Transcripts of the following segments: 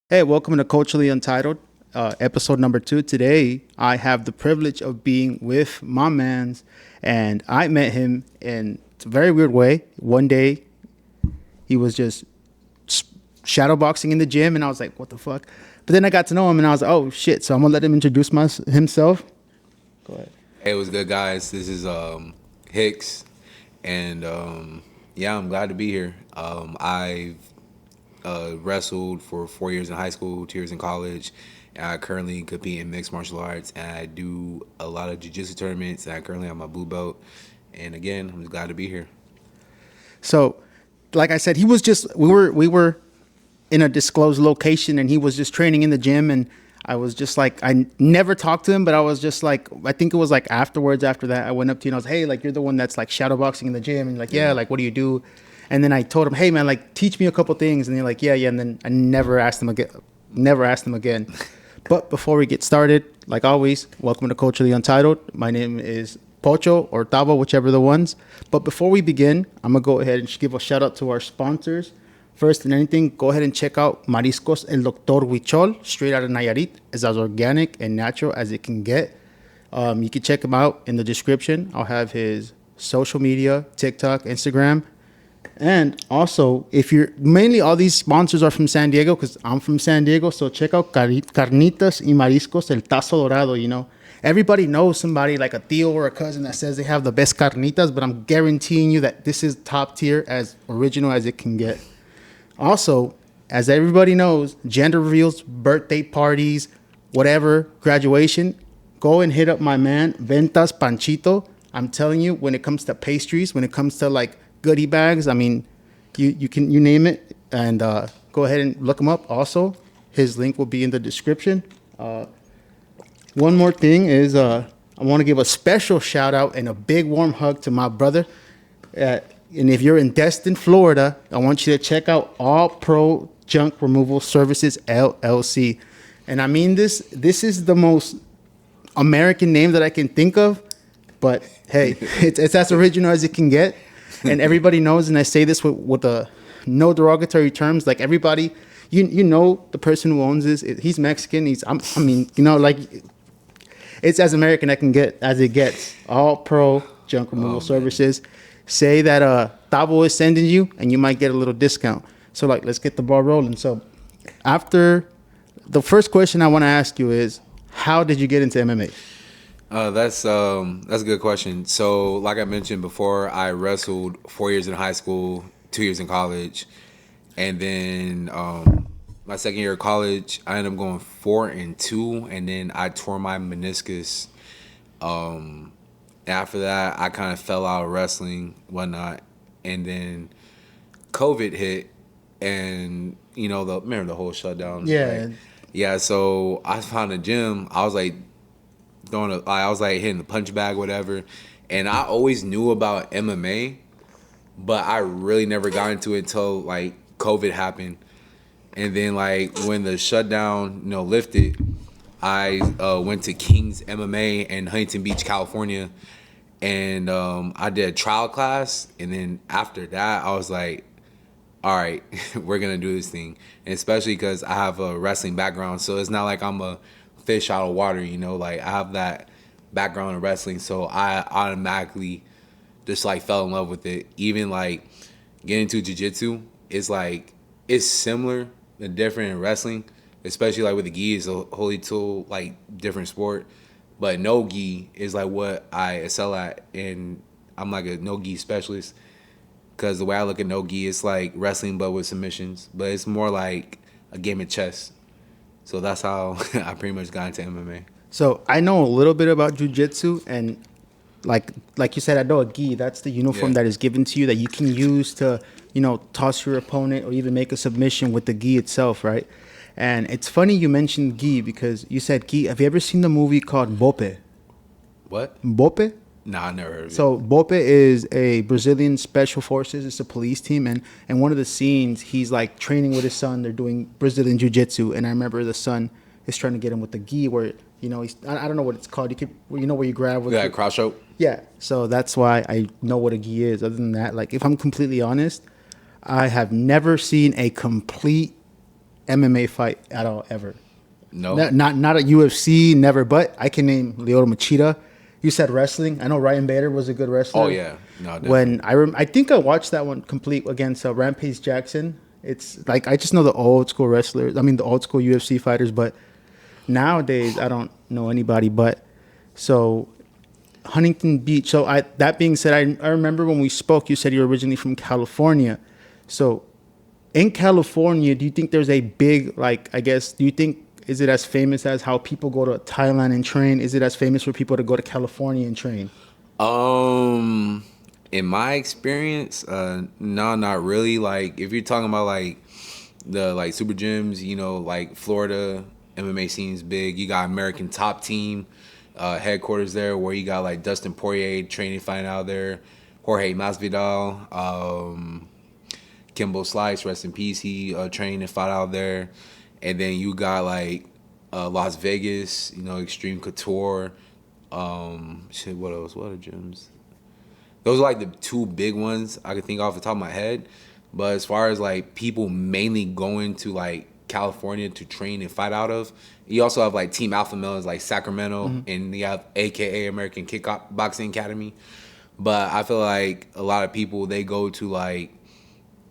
Hey, welcome to Culturally Untitled, episode number 2. Today, I have the privilege of being with my man's, and I met him in a very weird way. One day, he was just shadowboxing in the gym, and I was like, what the fuck? But then I got to know him, and I was like, oh, shit. So I'm going to let him introduce himself. Go ahead. Hey, what's good, guys? This is Hicks, and yeah, I'm glad to be here. I've wrestled for 4 years in high school, 2 years in college, and I currently compete in mixed martial arts, and I do a lot of jiu-jitsu tournaments, and I currently have my blue belt. And again, I'm just glad to be here. So, like I said, he was just we were in a disclosed location, and he was just training in the gym, and I was just like, I never talked to him, but I was just like, I think it was like afterwards, after that, I went up to you and I was, hey, like, you're the one that's like shadowboxing in the gym, and like, yeah, like, what do you do? And then I told him, hey, man, like, teach me a couple things, and they're like, yeah, yeah, and then I never asked him again. But before we get started, like always, welcome to Culturally Untitled. My name is Pocho or Tavo, whichever the ones. But before we begin, I'm going to go ahead and just give a shout out to our sponsors. First than anything, go ahead and check out Mariscoseldochuichol, straight out of Nayarit. It's as organic and natural as it can get. You can check him out in the description. I'll have his social media, TikTok, Instagram. And also, if you're mainly all these sponsors are from San Diego because I'm from San Diego. So check out Carnitas y Mariscos El Tazo Dorado. You know, everybody knows somebody like a tío or a cousin that says they have the best carnitas, but I'm guaranteeing you that this is top tier, as original as it can get. Also, as everybody knows, gender reveals, birthday parties, whatever, graduation, go and hit up my man, Ventas Panchito. I'm telling you, when it comes to pastries, when it comes to like goodie bags, I mean, you name it, and go ahead and look him up. Also, his link will be in the description. One more thing is I want to give a special shout out and a big warm hug to my brother. And if you're in Destin, Florida, I want you to check out All Pro Junk Removal Services LLC. And I mean this is the most American name that I can think of, but hey, it's as original as it can get. And everybody knows, and I say this with no derogatory terms, like everybody, you know the person who owns this, he's Mexican, I mean, you know, like it's as American as it gets. All Pro Junk Removal Services. Say that Tavo is sending you, and you might get a little discount. So, like, let's get the ball rolling. So, after the first question I want to ask you is, how did you get into MMA? That's a good question. So, like I mentioned before, I wrestled 4 years in high school, 2 years in college, and then my second year of college, I ended up going 4-2, and then I tore my meniscus. After that, I kind of fell out of wrestling, whatnot, and then COVID hit, and remember the whole shutdown. Yeah. Right? Yeah. So I found a gym. I was like hitting the punch bag, whatever, and I always knew about MMA, but I really never got into it until like COVID happened, and then like when the shutdown lifted, I went to King's MMA in Huntington Beach, California. And I did a trial class, and then after that, I was like, all right, we're going to do this thing. And especially because I have a wrestling background, so it's not like I'm a fish out of water, like I have that background in wrestling, so I automatically just like fell in love with it. Even like getting into jiu-jitsu, it's similar and different in wrestling, especially like with the gi, it's a wholly tool, like different sport. But no gi is like what I excel at, and I'm like a no gi specialist because the way I look at no gi, it's like wrestling but with submissions, but it's more like a game of chess. So that's how I pretty much got into MMA. So I know a little bit about jiu-jitsu, and like you said, I know a gi. That's the uniform that is given to you that you can use to, toss your opponent or even make a submission with the gi itself, right? And it's funny you mentioned gi because you said gi. Have you ever seen the movie called Bope? What? Bope? Nah, I never heard of it. So Bope is a Brazilian special forces. It's a police team, and one of the scenes, he's like training with his son. They're doing Brazilian jiu-jitsu, and I remember the son is trying to get him with the gi where, I don't know what it's called. You could, where you grab with the cross choke? Yeah. So that's why I know what a gi is. Other than that, like if I'm completely honest, I have never seen a complete MMA fight at all ever. No. Not at UFC, never. But I can name Lyoto Machida. You said wrestling. I know Ryan Bader was a good wrestler. Oh yeah, no, definitely. When I think I watched that one complete against Rampage Jackson. It's like I just know the old school wrestlers. I mean the old school UFC fighters. But nowadays I don't know anybody. But so Huntington Beach. So that being said, I remember when we spoke. You said you're originally from California. So in California, do you think there's a big like? I guess do you think is it as famous as how people go to Thailand and train? Is it as famous for people to go to California and train? In my experience, no, not really. Like if you're talking about like the like super gyms, you know, like Florida MMA scene's big. You got American Top Team headquarters there, where you got like Dustin Poirier training, fighting out there, Jorge Masvidal, Kimbo Slice, rest in peace. He trained and fought out there. And then you got like Las Vegas, you know, Extreme Couture. What else? What other gyms? Those are like the two big ones I could think off the top of my head. But as far as like people mainly going to like California to train and fight out of, you also have like Team Alpha Males like Sacramento, and you have AKA American Kickboxing Academy. But I feel like a lot of people, they go to like,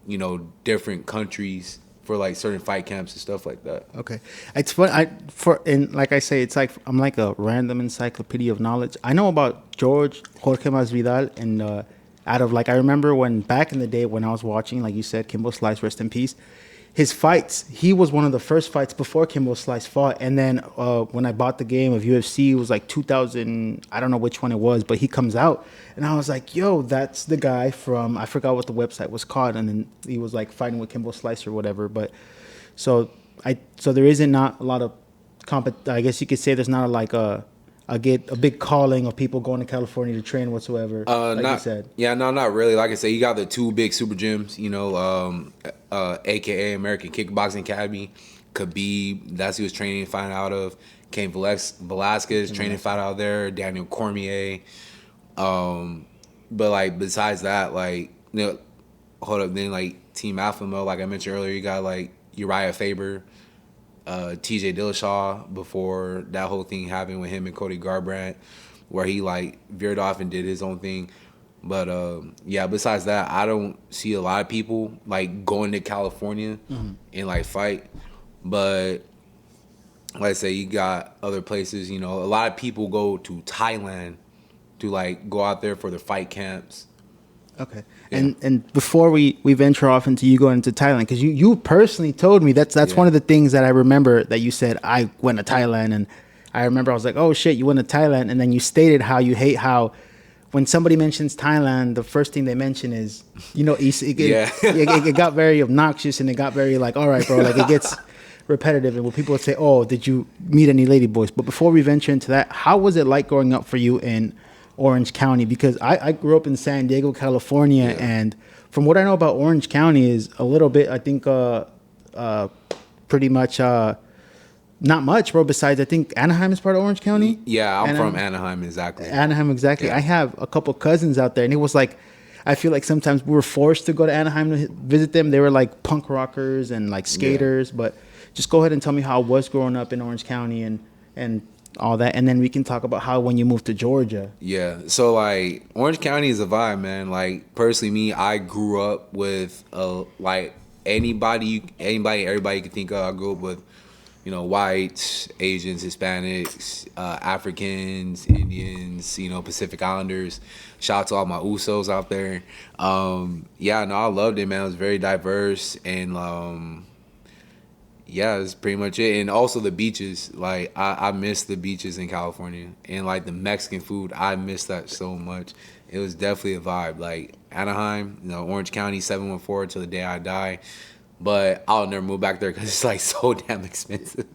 you know, different countries for like certain fight camps and stuff like that. Okay, it's fun. And like I say, it's like I'm like a random encyclopedia of knowledge. I know about Jorge Masvidal, and out of like I remember when back in the day when I was watching, like you said, Kimbo Slice, rest in peace. His fights, he was one of the first fights before Kimbo Slice fought. And then when I bought the game of UFC, it was like 2000, I don't know which one it was, but he comes out. And I was like, yo, that's the guy from, I forgot what the website was called. And then he was like fighting with Kimbo Slice or whatever. But so there isn't not a lot of, I guess you could say there's not like a big calling of people going to California to train whatsoever. Like you said. Yeah, no, not really. Like I said, you got the two big super gyms, you know, AKA American Kickboxing Academy. Khabib, that's who he was training and fighting out of. Cain Velasquez, training and fight out there. Daniel Cormier. But like besides that, like, you know, hold up, then like Team Alpha Male, like I mentioned earlier, you got like Uriah Faber, TJ Dillashaw, before that whole thing happened with him and Cody Garbrandt, where he like veered off and did his own thing. But yeah, besides that, I don't see a lot of people like going to California and like fight. But like I say, you got other places, you know, a lot of people go to Thailand to like go out there for their fight camps. Okay. Yeah. And before we venture off into you going to Thailand, because you personally told me that's one of the things that I remember that you said, I went to Thailand. And I remember I was like, oh shit, you went to Thailand. And then you stated how you hate how when somebody mentions Thailand, the first thing they mention is, you know, it got very obnoxious, and it got very like, all right, bro, like it gets repetitive. And when people would say, oh, did you meet any lady boys? But before we venture into that, how was it like growing up for you in Orange County? Because I grew up in San Diego, California, and from what I know about Orange County is a little bit, I think, pretty much not much, bro. Besides, I think Anaheim is part of Orange County. Yeah, I'm from Anaheim, exactly. Anaheim, exactly. Yeah. I have a couple cousins out there, and it was like, I feel like sometimes we were forced to go to Anaheim to visit them. They were like punk rockers and like skaters, but just go ahead and tell me how it was growing up in Orange County and all that, and then we can talk about how when you moved to Georgia. Yeah, so like Orange County is a vibe, man. Like personally, me, I grew up with like everybody you can think of. I grew up with, you know, whites, Asians, Hispanics, Africans, Indians, you know, Pacific Islanders. Shout out to all my Usos out there. Yeah, no, I loved it, man. It was very diverse, and yeah, that's pretty much it. And also the beaches. Like, I miss the beaches in California. And, like, the Mexican food, I miss that so much. It was definitely a vibe. Like, Anaheim, you know, Orange County, 714 till the day I die. But I'll never move back there because it's, like, so damn expensive.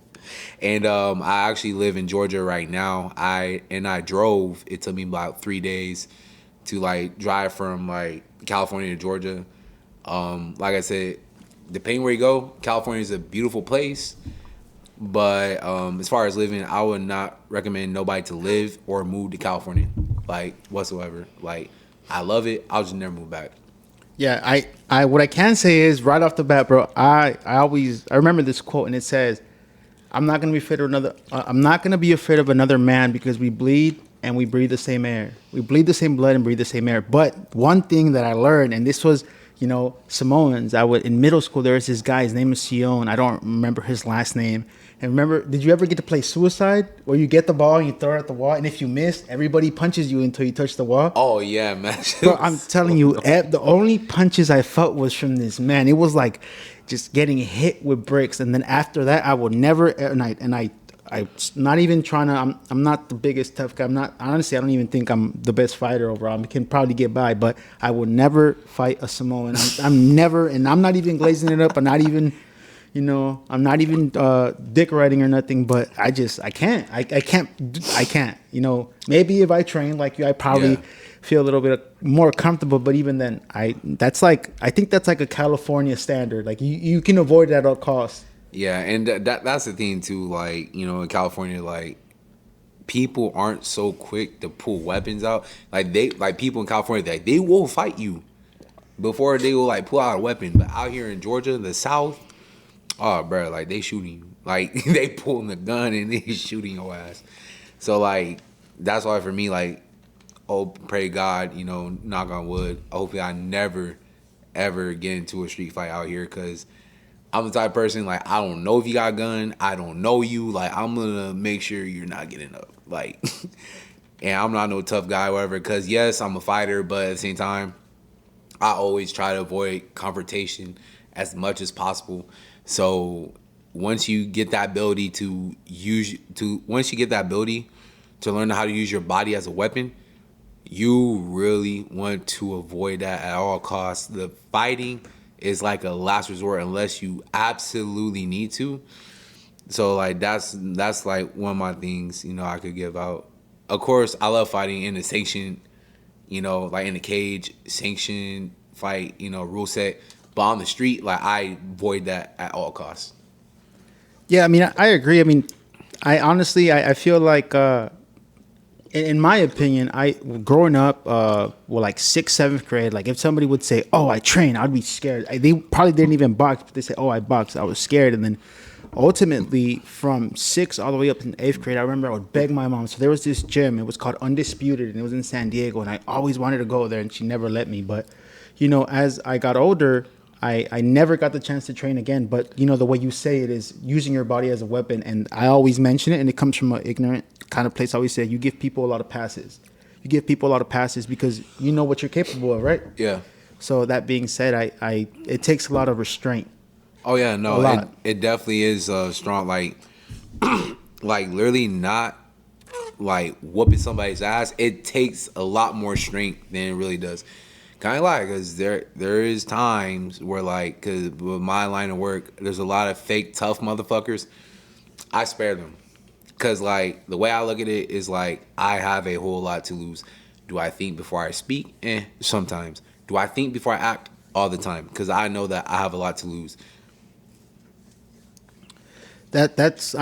And I actually live in Georgia right now. I drove. It took me about 3 days to, like, drive from, like, California to Georgia. Like I said, depending where you go, California is a beautiful place. But as far as living, I would not recommend nobody to live or move to California, like, whatsoever. Like, I love it. I'll just never move back. Yeah, what I can say is right off the bat, bro. I remember this quote, and it says, "I'm not gonna be afraid of another. I'm not gonna be afraid of another man because we bleed and we breathe the same air. We bleed the same blood and breathe the same air." But one thing that I learned, and this was, Samoans. I would in middle school. There was this guy. His name is Sion. I don't remember his last name. And remember, did you ever get to play suicide, where you get the ball and you throw it at the wall, and if you miss, everybody punches you until you touch the wall? Oh yeah, man. Bro, I'm telling you, the only punches I felt was from this man. It was like just getting hit with bricks, and then after that, I would never. I'm not even trying to. I'm not the biggest tough guy. I'm not, honestly. I don't even think I'm the best fighter overall. I can probably get by, but I would never fight a Samoan. I'm never, and I'm not even glazing it up. I'm not even. I'm not even dick riding or nothing, but I can't. I can't. Maybe if I train like you, I probably feel a little bit more comfortable. But even then, I think that's like a California standard. Like you can avoid it at all costs. Yeah, and that's the thing too. Like in California, like people aren't so quick to pull weapons out. Like people in California, they will fight you before they will like pull out a weapon. But out here in Georgia, the South. Oh, bro, like they shooting you. Like they pulling the gun and they shooting your ass. So like that's why for me, like, pray God, knock on wood. Hopefully I never ever get into a street fight out here, because I'm the type of person, like, I don't know if you got a gun, I don't know you, like I'm gonna make sure you're not getting up. Like and I'm not no tough guy, whatever, because yes, I'm a fighter, but at the same time, I always try to avoid confrontation as much as possible. So once you get that ability to learn how to use your body as a weapon, you really want to avoid that at all costs. The fighting is like a last resort unless you absolutely need to. So like that's like one of my things, I could give out. Of course, I love fighting in the sanctioned, like in the cage, sanctioned fight, rule set. But on the street, like I avoid that at all costs. Yeah, I mean, I agree. I mean, I honestly, I feel like, in my opinion, growing up, like 6th, 7th grade, like if somebody would say, "Oh, I train," I'd be scared. They probably didn't even box, but they say, "Oh, I box." I was scared, and then ultimately from 6th all the way up in 8th grade, I remember I would beg my mom. So there was this gym. It was called Undisputed, and it was in San Diego, and I always wanted to go there, and she never let me. But as I got older, I never got the chance to train again. But the way you say it is using your body as a weapon, and I always mention it, and it comes from an ignorant kind of place. I always say you give people a lot of passes. You give people a lot of passes because you know what you're capable of, right? Yeah. So that being said, it takes a lot of restraint. Oh yeah, no, it definitely is strong. Like like literally not like whooping somebody's ass. It takes a lot more strength than it really does. Kind of like, because there is times where, like, because with my line of work, there's a lot of fake tough motherfuckers. I spare them. Because, like, the way I look at it is, like, I have a whole lot to lose. Do I think before I speak? Sometimes. Do I think before I act? All the time. Because I know that I have a lot to lose. That's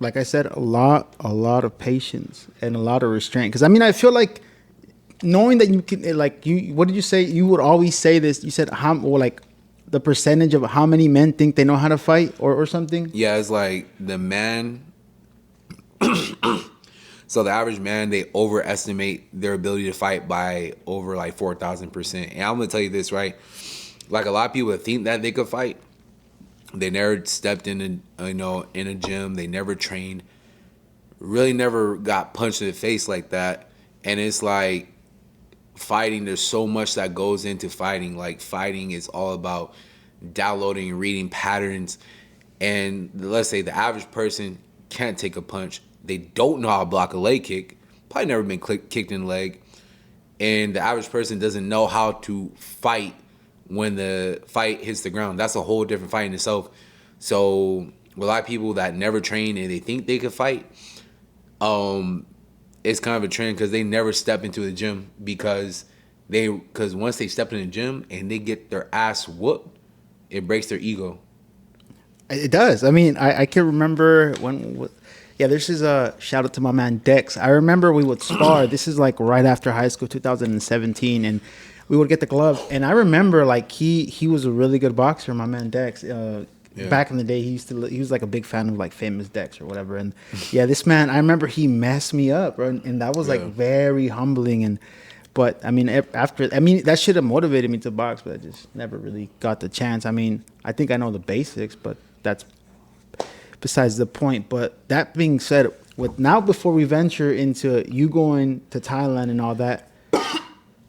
like I said, a lot of patience and a lot of restraint. Because, I mean, I feel like knowing that you can, like, what did you say? You would always say this. You said the percentage of how many men think they know how to fight or something. Yeah, it's like the man. So the average man, they overestimate their ability to fight by over like 4,000%. And I'm gonna tell you this, right? Like a lot of people think that they could fight. They never stepped in a gym. They never trained. Really never got punched in the face like that. And it's like, fighting, there's so much that goes into fighting. Like fighting is all about downloading and reading patterns. And let's say the average person can't take a punch. They don't know how to block a leg kick. Probably never been kicked in the leg. And the average person doesn't know how to fight when the fight hits the ground. That's a whole different fight in itself. So a lot of people that never train and they think they could fight, it's kind of a trend because they never step into the gym because once they step in the gym and they get their ass whooped, it breaks their ego. It does. I mean, I can remember this is a shout out to my man Dex. I remember we would spar. This is like right after high school, 2017, and we would get the gloves, and I remember like he was a really good boxer, my man Dex. Back in the day, he was like a big fan of like Famous Dex or whatever, and yeah, this man, I remember he messed me up, bro, and that was like very humbling. And but I mean, that should have motivated me to box, but I just never really got the chance. I mean, I think I know the basics, but that's besides the point. But that being said, before we venture into you going to Thailand and all that,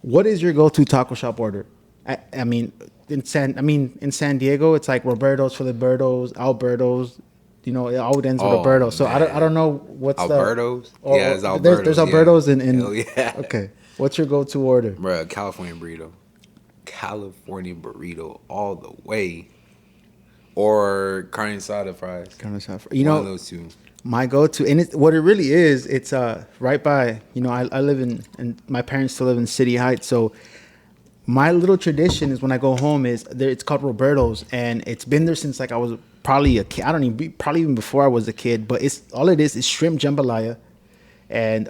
what is your go-to taco shop order? I mean, in San Diego, it's like Roberto's, Filiberto's, Alberto's. You know, it always ends with Roberto. So I don't know what's Alberto's? Yeah, it's Alberto's. There's Alberto's in Hell yeah. Okay. What's your go-to order? Bro, California burrito. California burrito all the way. Or carne asada fries. Carne asada. One of those two. My go-to, and what it really is, it's right by, I live and my parents still live in City Heights, so my little tradition is when I go home it's called Roberto's, and it's been there since like I was probably a kid. Probably even before I was a kid, but all it is shrimp jambalaya, and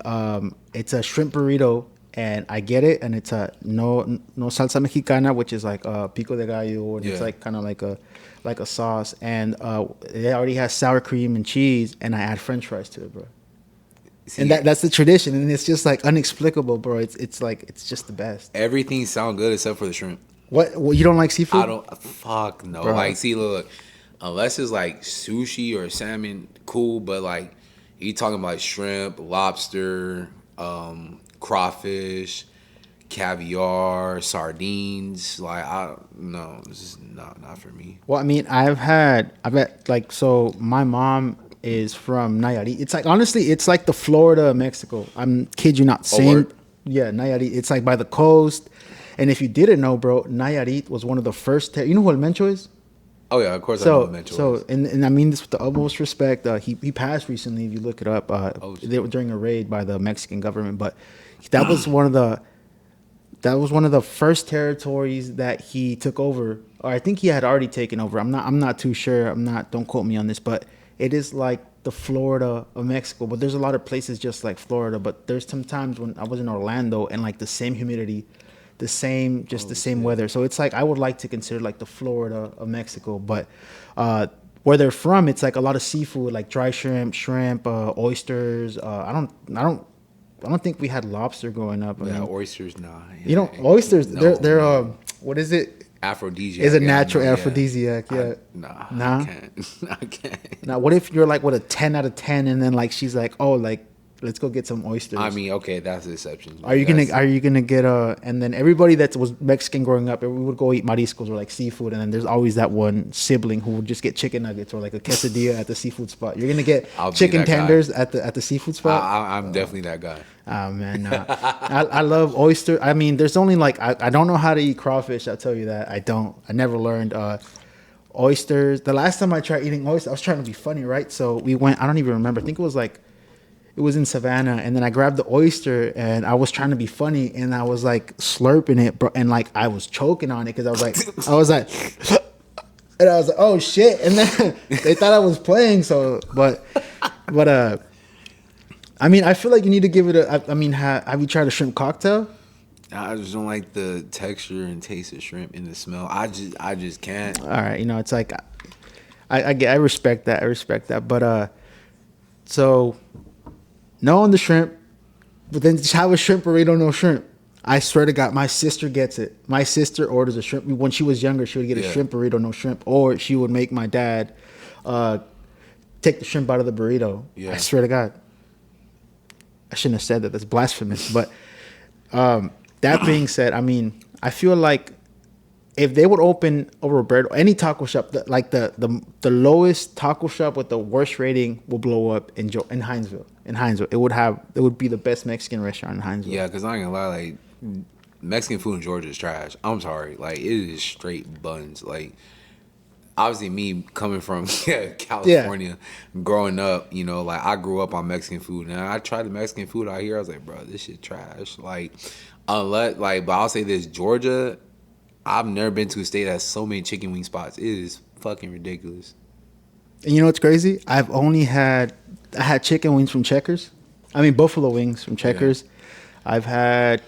it's a shrimp burrito, and I get it, and it's a no salsa mexicana, which is like pico de gallo, and it's like kind of like a sauce, and it already has sour cream and cheese, and I add French fries to it, bro. See, and that's the tradition, and it's just like inexplicable, bro. It's like it's just the best. Everything sounds good except for the shrimp. What? Well, you don't like seafood? I don't. Fuck no. Bro. Like, see, look, unless it's like sushi or salmon, cool. But like, you talking about like shrimp, lobster, crawfish, caviar, sardines. Like, no, this is not for me. Well, I mean, I bet like, so my mom is from Nayarit. It's like, honestly, it's like the Florida of Mexico. I'm kid you not. Same. Yeah, Nayarit. It's like by the coast. And if you didn't know, bro, Nayarit was one of the first. You know who El Mencho is? Oh yeah, of course I know El Mencho. So and I mean this with the utmost respect. He passed recently. If you look it up, they were during a raid by the Mexican government. But that was one of the first territories that he took over, or I think he had already taken over. I'm not too sure. Don't quote me on this, but it is like the Florida of Mexico. But there's a lot of places just like Florida. But there's some times when I was in Orlando and like the same humidity, the same weather. So it's like I would like to consider like the Florida of Mexico. But where they're from, it's like a lot of seafood, like dry shrimp, oysters. I don't think we had lobster growing up. Yeah, oysters, nah. Oysters, they're what is it? Aphrodisiac. Is a natural aphrodisiac, yeah. Nah. I can't. Now, what if you're like with a 10 out of 10 and then like she's like, oh, like let's go get some oysters. I mean, okay, that's the exception. Are you gonna get and then everybody that was Mexican growing up, we would go eat mariscos or like seafood, and then there's always that one sibling who would just get chicken nuggets or like a quesadilla at the seafood spot. You're gonna get chicken tenders at the seafood spot. I'm definitely that guy. Oh man, no. I love oyster. I mean, there's only like I don't know how to eat crawfish. I'll tell you that. I never learned. Oysters. The last time I tried eating oysters, I was trying to be funny, right? So we went. I don't even remember. I think it was in Savannah, and then I grabbed the oyster, and I was trying to be funny, and I was like slurping it, bro, and like I was choking on it because I was like, and I was like, oh shit, and then they thought I was playing. So, but I mean, I feel like you need to give it I mean, have you tried a shrimp cocktail? I just don't like the texture and taste of shrimp and the smell. I just can't. All right, it's like I respect that. But so. No on the shrimp, but then just have a shrimp burrito, no shrimp. I swear to God, my sister gets it. My sister orders a shrimp. When she was younger, she would get a shrimp burrito, no shrimp. Or she would make my dad take the shrimp out of the burrito. Yeah. I swear to God. I shouldn't have said that. That's blasphemous. But that being said, I mean, I feel like if they would open a Roberto, any taco shop, like the lowest taco shop with the worst rating will blow up in Hinesville. In Hinesville, it would be the best Mexican restaurant in Hinesville. Yeah, because I ain't gonna lie, like Mexican food in Georgia is trash. I'm sorry, like it is straight buns. Like obviously, me coming from California, growing up, like I grew up on Mexican food, and I tried the Mexican food out here. I was like, bro, this shit trash. Like but I'll say this, Georgia. I've never been to a state that has so many chicken wing spots. It is fucking ridiculous. And you know what's crazy? I had chicken wings from Checkers. I mean, buffalo wings from Checkers. Yeah. I've had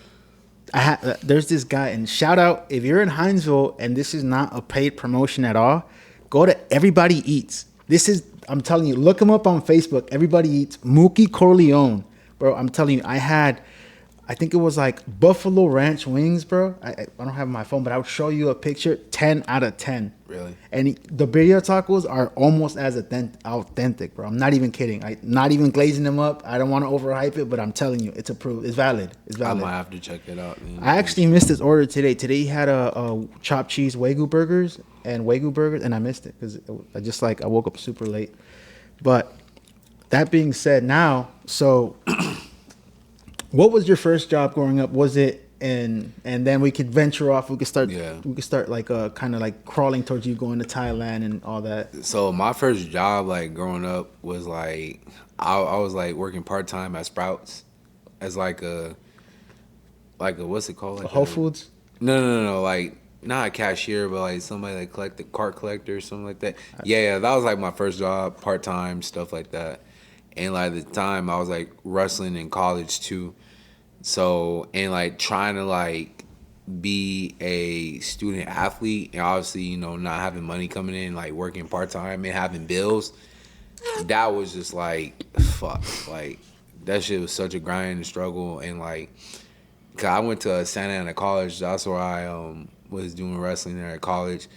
There's this guy, and shout out if you're in Hinesville and this is not a paid promotion at all, go to Everybody Eats. I'm telling you, look him up on Facebook. Everybody Eats. Mookie Corleone, bro. I'm telling you, I think it was like Buffalo Ranch wings, bro. I don't have my phone, but I would show you a picture. 10 out of 10. Really? And the birria tacos are almost as authentic, bro. I'm not even kidding. Not even glazing them up. I don't want to overhype it, but I'm telling you, it's approved. It's valid. It's valid. I might have to check it out. Man. I actually missed this order today. Today he had a chopped cheese Wagyu burgers, and I missed it because I woke up super late. But that being said, now, so what was your first job growing up? Was it and then we could venture off. We could start like kind of like crawling towards you going to Thailand and all that. So my first job like growing up was like I was like working part-time at Sprouts as like a what's it called? Like Whole Foods? No, like not a cashier, but like somebody that collected cart collector or something like that. Yeah, that was like my first job, part-time, stuff like that. And like at the time I was like wrestling in college too. So, and like trying to like be a student athlete and obviously, you know, not having money coming in, like working part-time and having bills, that was just like, fuck. Like that shit was such a grind and struggle. And like, cause I went to Santa Ana College. That's where I was doing wrestling there at college.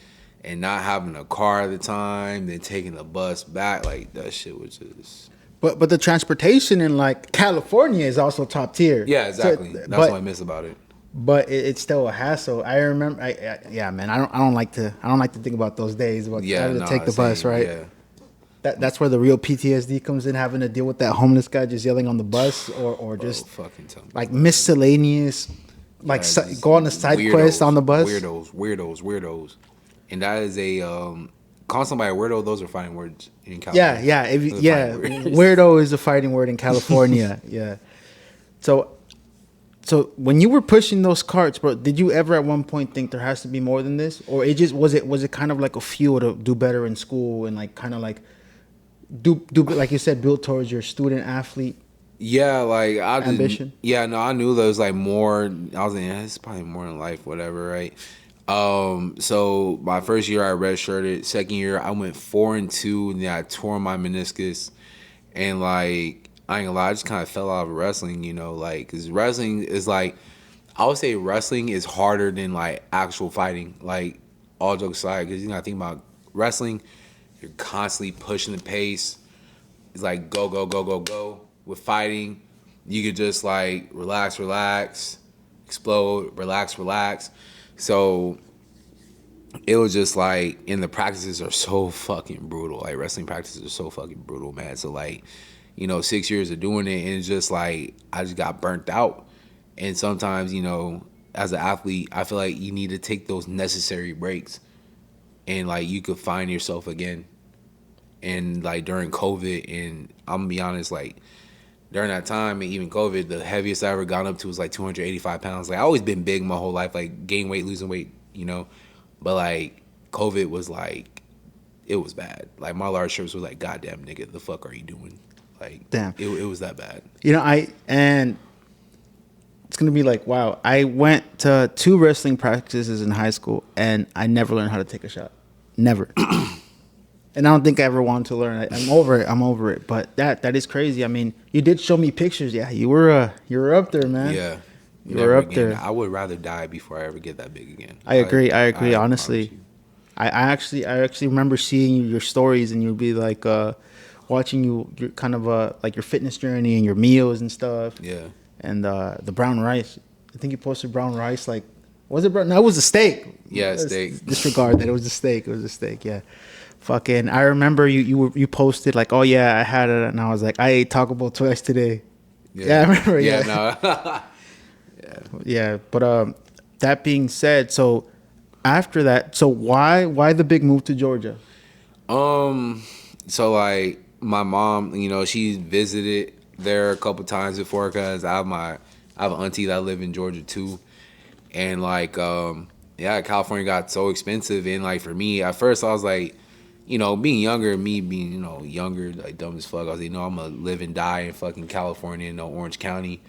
And not having a car at the time, then taking the bus back, like that shit was just... But the transportation in like California is also top tier. Yeah, exactly. That's what I miss about it. But it's still a hassle. I remember. Yeah, man. I don't like to think about those days about having to take the bus. Right. Yeah. That's where the real PTSD comes in, having to deal with that homeless guy just yelling on the bus or just fucking tell me like miscellaneous, like go on a side quest on the bus. Weirdos. And that is a call somebody a weirdo. Those are fighting words in California. Yeah. Weirdo is a fighting word in California. Yeah. So when you were pushing those carts, bro, did you ever at one point think there has to be more than this, or it just was it kind of like a fuel to do better in school and like kind of like do like you said, build towards your student athlete? Yeah, like ambition. Yeah, no, I knew there was like more. I was like, it's probably more in life, whatever, right? So my first year I redshirted. Second year I went 4-2, and then I tore my meniscus. And like I ain't gonna lie, I just kind of fell out of wrestling, you know, like because wrestling is like I would say wrestling is harder than like actual fighting. Like all jokes aside, because you gotta think about wrestling, you're constantly pushing the pace. It's like go. With fighting, you could just like relax, explode, relax. So it was just like, and the practices are so fucking brutal. Like wrestling practices are so fucking brutal, man. So like, you know, 6 years of doing it, and it's just like I just got burnt out. And sometimes, you know, as an athlete, I feel like you need to take those necessary breaks, and like you could find yourself again. And like during COVID, and I'm gonna be honest, like during that time, and even COVID, the heaviest I ever gone up to was like 285 pounds. Like I always been big my whole life, like gain weight, losing weight, you know. But like COVID was like, it was bad. Like my large shirts was like, goddamn nigga, the fuck are you doing? Like, damn, it was that bad. You know, and it's gonna be like, wow. I went to 2 wrestling practices in high school, and I never learned how to take a shot. Never. And I don't think I ever wanted to learn. I'm over it. But that is crazy. I mean, you did show me pictures. Yeah, you were up there, man. Yeah, you were up there. I would rather die before I ever get that big again. I agree. Honestly, I actually remember seeing your stories, and you'd be like watching your kind of like your fitness journey and your meals and stuff. Yeah. And the brown rice. I think you posted brown rice. Like, was it brown? No, it was a steak. Yeah, steak. Disregard that. It was a steak. Yeah. Fucking, I remember you posted like, oh yeah, I had it, and I was like, I ate Taco Bell twice today. Yeah, I remember. Yeah. But that being said, so after that, so why the big move to Georgia? So like my mom, you know, she visited there a couple times before because I have an auntie that live in Georgia too, and like California got so expensive, and like for me at first I was like, you know, me being, you know, younger, like dumb as fuck. I was like, no, I'm gonna live and die in fucking California, Orange County.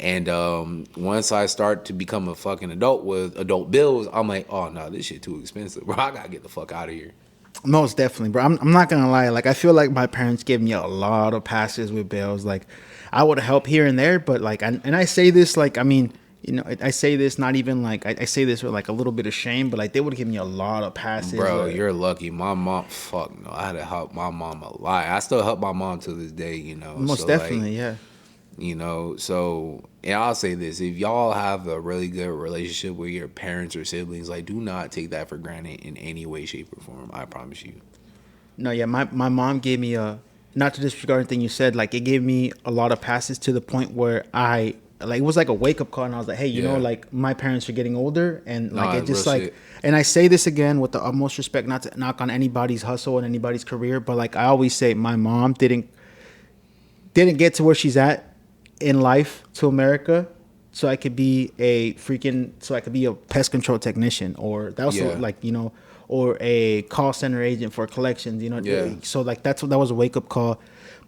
And once I start to become a fucking adult with adult bills, I'm like, oh no, this shit too expensive, bro. I gotta get the fuck out of here. Most definitely, bro. I'm not gonna lie. Like, I feel like my parents gave me a lot of passes with bills. Like, I would help here and there, but like, and I say this like, I mean, you know, I say this not even like I say this with like a little bit of shame, but like they would give me a lot of passes. Bro, you're lucky. My mom, fuck no, I had to help my mom a lot. I still help my mom to this day, you know. Most So definitely, like, yeah. you know, so and I'll say this: if y'all have a really good relationship with your parents or siblings, like, do not take that for granted in any way, shape, or form. I promise you. No, yeah, my mom gave me a, not to disregard anything you said, like it gave me a lot of passes to the point where I like it was like a wake up call, and I was like, hey, you know, Yeah. like my parents are getting older, and like Nah, it just real like, shit. and I say this again with the utmost respect, not to knock on anybody's hustle and anybody's career, but like I always say, my mom didn't get to where she's at in life to America, so I could be so I could be a pest control technician, or that was Yeah. like, you know, or a call center agent for collections, you know. Yeah. So like that was a wake up call.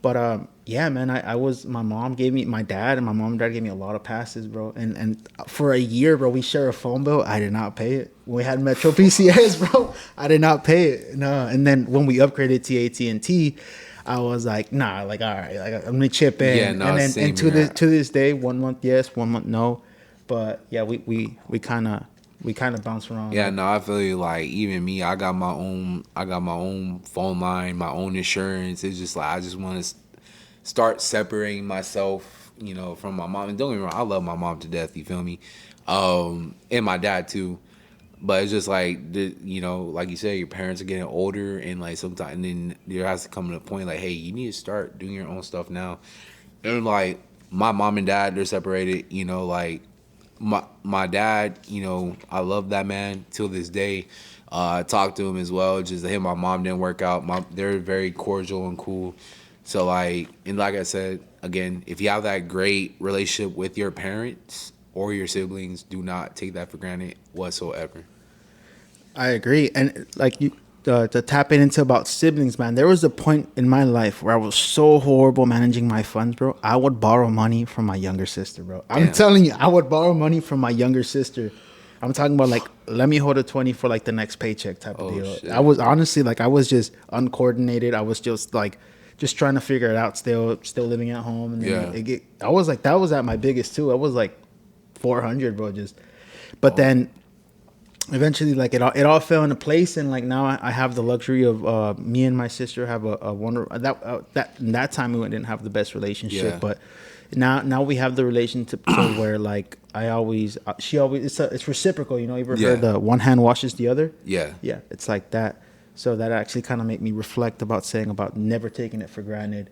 But yeah, man, I was, my mom gave me, my dad and my mom and dad gave me a lot of passes, bro. And for a year, bro, we share a phone bill. I did not pay it. When we had Metro PCS, bro, I did not pay it. No. And then when we upgraded to AT&T, I was like, nah, like, all right, like I'm gonna chip Yeah, in. no, And then same to here. this day, 1 month yes, 1 month no. But yeah, we kind of bounce around. Yeah, Like, no, I feel you. Like even me, I got my own phone line, my own insurance. It's just like I just want to start separating myself, you know, from my mom. And don't get me wrong, I love my mom to death. You feel me? And my dad too. But it's just like you know, like you said, your parents are getting older, and like sometimes, and then there has to come to a point like, hey, you need to start doing your own stuff now. And like my mom and dad, they're separated. You know, like my dad, you know, I love that man till this day. I talked to him as well. Just that him, my mom didn't work out. They're very cordial and cool. So like, and like I said again, if you have that great relationship with your parents or your siblings, do not take that for granted whatsoever. I agree, and like you, to tap into about siblings, man. There was a point in my life where I was so horrible managing my funds, bro. I would borrow money from my younger sister, bro. I'm Damn. telling you, I would borrow money from my younger sister. I'm talking about like, let me hold a 20 for like the next paycheck type of Oh deal. shit. I was honestly like, I was just uncoordinated. I was just like, just trying to figure it out. Still living at home, and then Yeah. I was like, that was at my biggest too. I was like 400, bro. Just, but Oh. then eventually, like it all fell into place, and like now I have the luxury of me and my sister have a wonder that in that time we didn't have the best relationship, Yeah. but now we have the relationship to where like I always she always it's reciprocal, you know. You ever Yeah. heard the one hand washes the other? Yeah. Yeah, it's like that. So that actually kind of made me reflect about saying about never taking it for granted.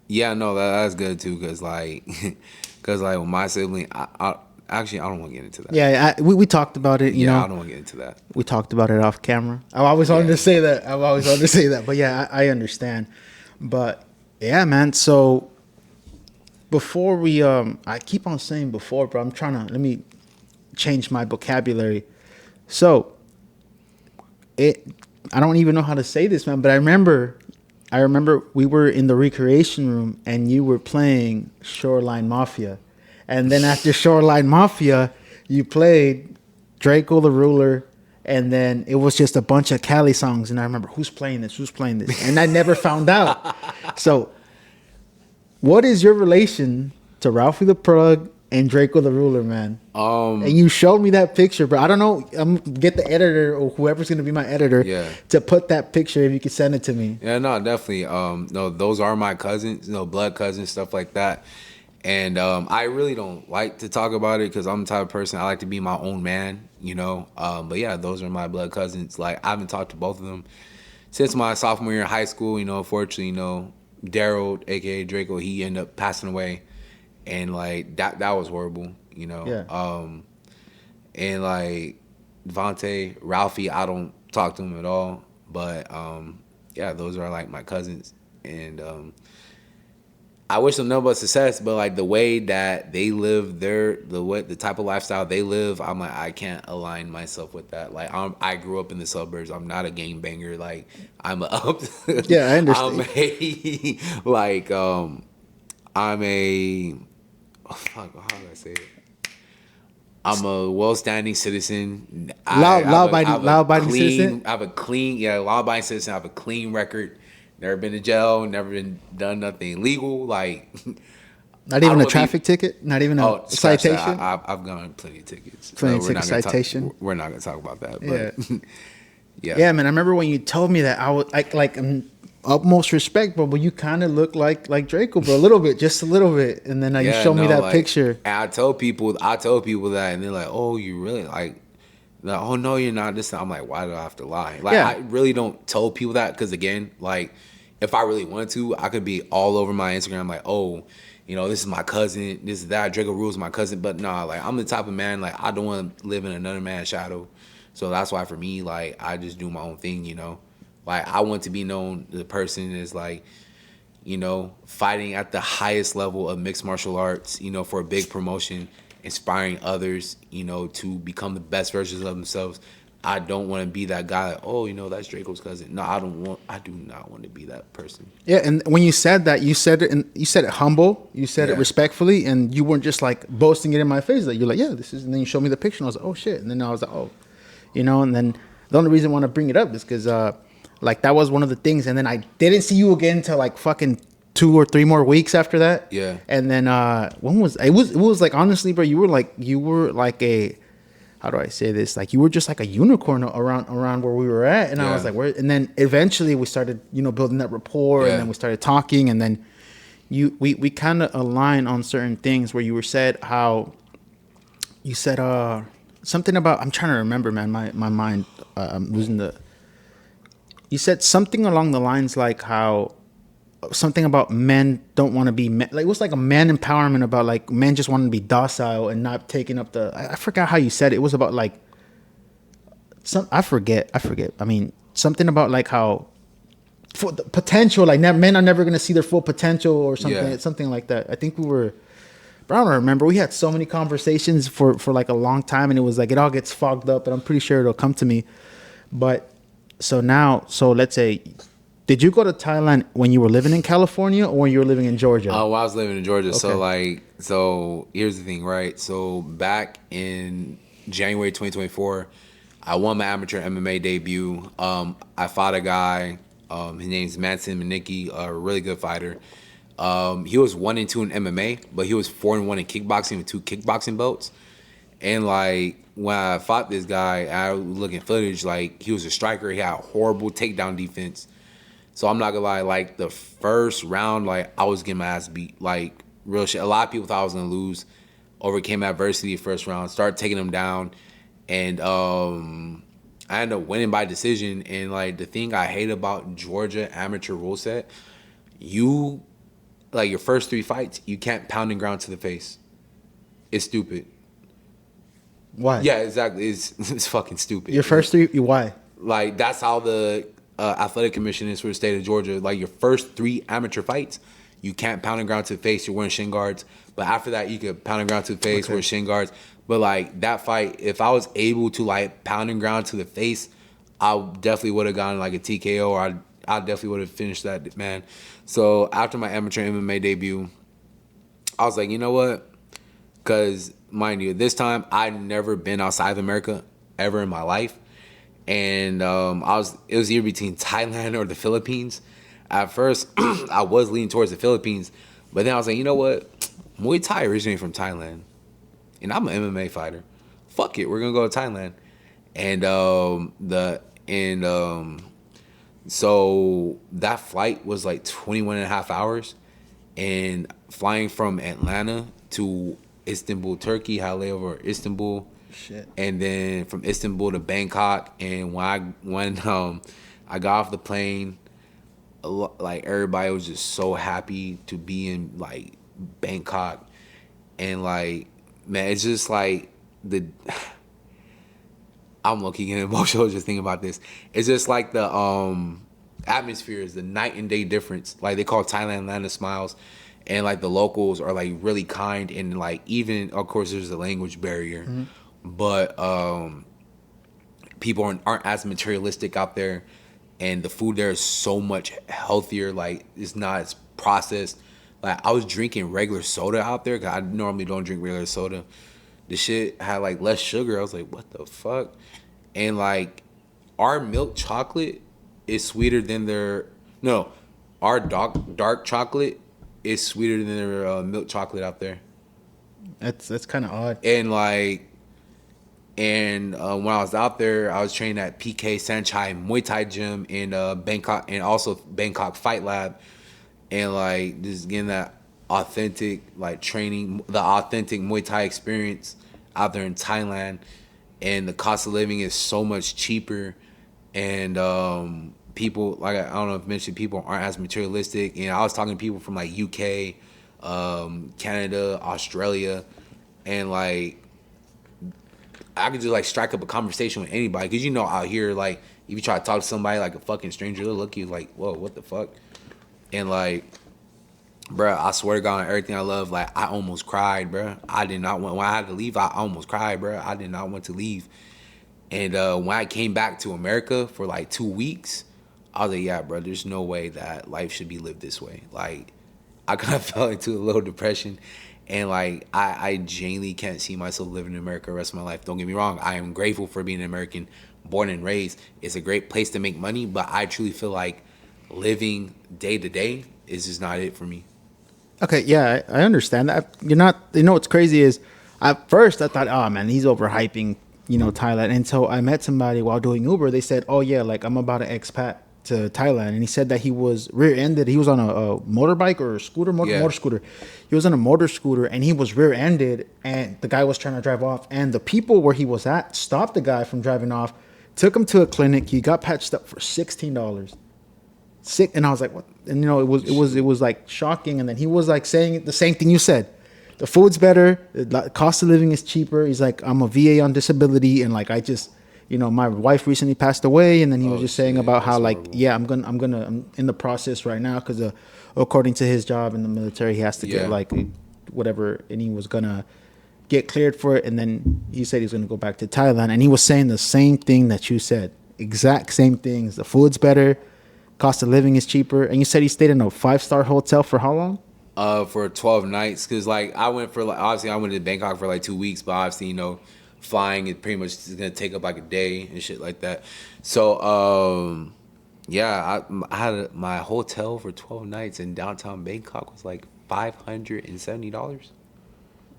Yeah, no, that's good too, cause like, cause like with my sibling, I actually I don't want to get into that. Yeah, we talked about it, you Yeah, know. I don't want to get into that. We talked about it off camera. I always wanted Yeah. to say that. I've always wanted to say that. But yeah, I understand. But yeah, man. So before we I keep on saying before, but I'm trying to, let me change my vocabulary. So I don't even know how to say this, man, but I remember we were in the recreation room and you were playing Shoreline Mafia. And then after Shoreline Mafia, you played Draco the Ruler, and then it was just a bunch of Cali songs. And I remember, who's playing this? Who's playing this? And I never found out. So, what is your relation to Ralphie the Plug and Draco the Ruler, man? And you showed me that picture, but I don't know. I'm gonna get the editor or whoever's gonna be my editor Yeah. to put that picture if you could send it to me. Yeah, no, definitely. No, those are my cousins, you know, blood cousins, stuff like that. And I really don't like to talk about it because I'm the type of person I like to be my own man, you know. But yeah, those are my blood cousins. Like I haven't talked to both of them since my sophomore year in high school. You know, unfortunately, you know, Daryl, aka Draco, he ended up passing away, and like that was horrible, you know. Yeah. And like Devontae, Ralphie, I don't talk to him at all. But yeah, those are like my cousins, and I wish them nothing but success. But like the way that they live the type of lifestyle they live, I'm like I can't align myself with that. Like I grew up in the suburbs. I'm not a gangbanger. Like I'm a up. Yeah, I I'm understand. a like I'm a fuck, how do I say it? I'm a well-standing citizen. Law-abiding citizen. I have a clean, yeah, law-abiding citizen. I have a clean record. Never been to jail. Never been done nothing illegal. Like, Not even a traffic ticket. Not even a scratch that. citation. I've gone plenty of tickets. Plenty of We're ticket not gonna citation. we're not gonna talk about that. Yeah. But yeah. Yeah, man. I remember when you told me that I was like utmost respect, but you kind of look like Draco, but a little bit, just a little bit. And then you showed me that like, picture. And I tell people that, and they're like, "Oh, you really like?" Oh no, you're not. This. I'm like, why do I have to lie? Like, I really don't tell people that because again, like, if I really wanted to, I could be all over my Instagram, like, oh, this is my cousin, this is that. Draco Rule's my cousin, but nah, like, I'm the type of man, like, I don't want to live in another man's shadow. So that's why for me, like, I just do my own thing, Like, I want to be known, the person is like, fighting at the highest level of mixed martial arts, for a big promotion, inspiring others, to become the best versions of themselves. I don't want to be that guy. Like, oh, that's Draco's cousin. No, I do not want to be that person. Yeah, and when you said that, you said it, and you said it humble. You said it respectfully, and you weren't just like boasting it in my face. Like, you're like, yeah, this is. And then you showed me the picture, and I was like, oh shit. And then I was like, oh, And then the only reason I want to bring it up is because, like, that was one of the things. And then I didn't see you again until like fucking 2 or 3 more weeks after that. Yeah. And then when was it? It was like, honestly, bro, you were like a. How do I say this? Like, you were just like a unicorn around where we were at, and I was like, where? And then eventually we started, building that rapport, and then we started talking, and then we kind of align on certain things. Where you said something about, I'm trying to remember, man, my mind, I'm losing the. You said something along the lines like how something about men don't want to be men. Like, it was like a man empowerment about like men just want to be docile and not taking up the. I forgot how you said it. It was about like I forget. I mean, something about like how for the potential, like men are never going to see their full potential or something, something like that. I think we were. But I don't remember. We had so many conversations for like a long time, and it was like it all gets fogged up, and I'm pretty sure it'll come to me. But so let's say. Did you go to Thailand when you were living in California or when you were living in Georgia? Oh, I was living in Georgia. Okay. So here's the thing, right? So back in January 2024, I won my amateur MMA debut. I fought a guy. His name's Manson Manicki, a really good fighter. He was 1-2 in MMA, but he was 4-1 in kickboxing with 2 kickboxing belts. And like when I fought this guy, I was looking footage. Like, he was a striker. He had horrible takedown defense. So I'm not gonna lie, like the first round, like I was getting my ass beat, like real shit. A lot of people thought I was gonna lose. Overcame adversity first round, started taking them down, and I ended up winning by decision. And like the thing I hate about Georgia amateur rule set, you like your first 3 fights, you can't pound and ground to the face. It's stupid. Why? Yeah, exactly. It's fucking stupid. Your first 3, why? Like that's how the athletic commission is for the state of Georgia. Like your first 3 amateur fights, you can't pound and ground to the face. You're wearing shin guards. But after that, you could pound and ground to the face, wear shin guards. But like that fight, if I was able to like pound and ground to the face, I definitely would have gotten like a TKO, or I definitely would have finished that, man. So after my amateur MMA debut, I was like, you know what? Because mind you, this time I'd never been outside of America ever in my life. And it was either between Thailand or the Philippines. At first, I was leaning towards the Philippines, but then I was like, you know what? Muay Thai originated from Thailand, and I'm an MMA fighter. Fuck it, we're gonna go to Thailand. And so that flight was like 21 and a half hours, and flying from Atlanta to Istanbul, Turkey, had a layover Istanbul. Shit. And then from Istanbul to Bangkok, and when I got off the plane, like everybody was just so happy to be in like Bangkok, and like, man, it's just like I'm low-key getting emotional just thinking about this. It's just like the atmosphere is the night and day difference. Like they call Thailand Land of Smiles, and like the locals are like really kind, and like even of course there's a language barrier. Mm-hmm. But people aren't as materialistic out there, and the food there is so much healthier. Like it's not as processed. Like I was drinking regular soda out there because I normally don't drink regular soda. The shit had like less sugar. I was like, what the fuck? And like our milk chocolate is sweeter than their no, our dark chocolate is sweeter than their milk chocolate out there. That's kind of odd. And like, and when I was out there, I was training at PK Sanchai Muay Thai gym in Bangkok, and also Bangkok Fight Lab, and like just getting that authentic like training, the authentic Muay Thai experience out there in Thailand, and the cost of living is so much cheaper, and people like I don't know if I mentioned people aren't as materialistic, and I was talking to people from like UK, Canada, Australia, and like I could just like strike up a conversation with anybody because out here like if you try to talk to somebody like a fucking stranger, they'll look at you like, whoa, what the fuck? And like, bruh, I swear to God, on everything I love, like I almost cried, bruh. I did not want when I had to leave. I almost cried, bruh. I did not want to leave. And when I came back to America for like 2 weeks, I was like, yeah, bro, there's no way that life should be lived this way. Like, I kind of fell into a little depression. And like, I genuinely can't see myself living in America the rest of my life. Don't get me wrong. I am grateful for being an American, born and raised. It's a great place to make money, but I truly feel like living day to day is just not it for me. Okay, yeah, I understand that. You're not. What's crazy is, at first I thought, oh man, he's overhyping, Thailand. And so I met somebody while doing Uber. They said, oh yeah, like I'm about to expat to Thailand, and he said that he was rear-ended. He was on a motorbike or a scooter, motor scooter. He was on a motor scooter, and he was rear-ended, and the guy was trying to drive off, and the people where he was at stopped the guy from driving off, took him to a clinic. He got patched up for $16. Sick, and I was like, what? And it was like shocking. And then he was like saying the same thing you said. The food's better, the cost of living is cheaper. He's like, I'm a VA on disability, and like I just, my wife recently passed away, and then he was just saying about how like, horrible. Yeah, I'm in the process right now because according to his job in the military, he has to get like whatever, and he was gonna get cleared for it, and then he said he's gonna go back to Thailand, and he was saying the same thing that you said, exact same things. The food's better. Cost of living is cheaper. And you said he stayed in a 5-star hotel for how long? For 12 nights. Because, like, I went to Bangkok for, like, 2 weeks. But, obviously, flying is pretty much going to take up, like, a day and shit like that. So, yeah, I had my hotel for 12 nights in downtown Bangkok was, like, $570.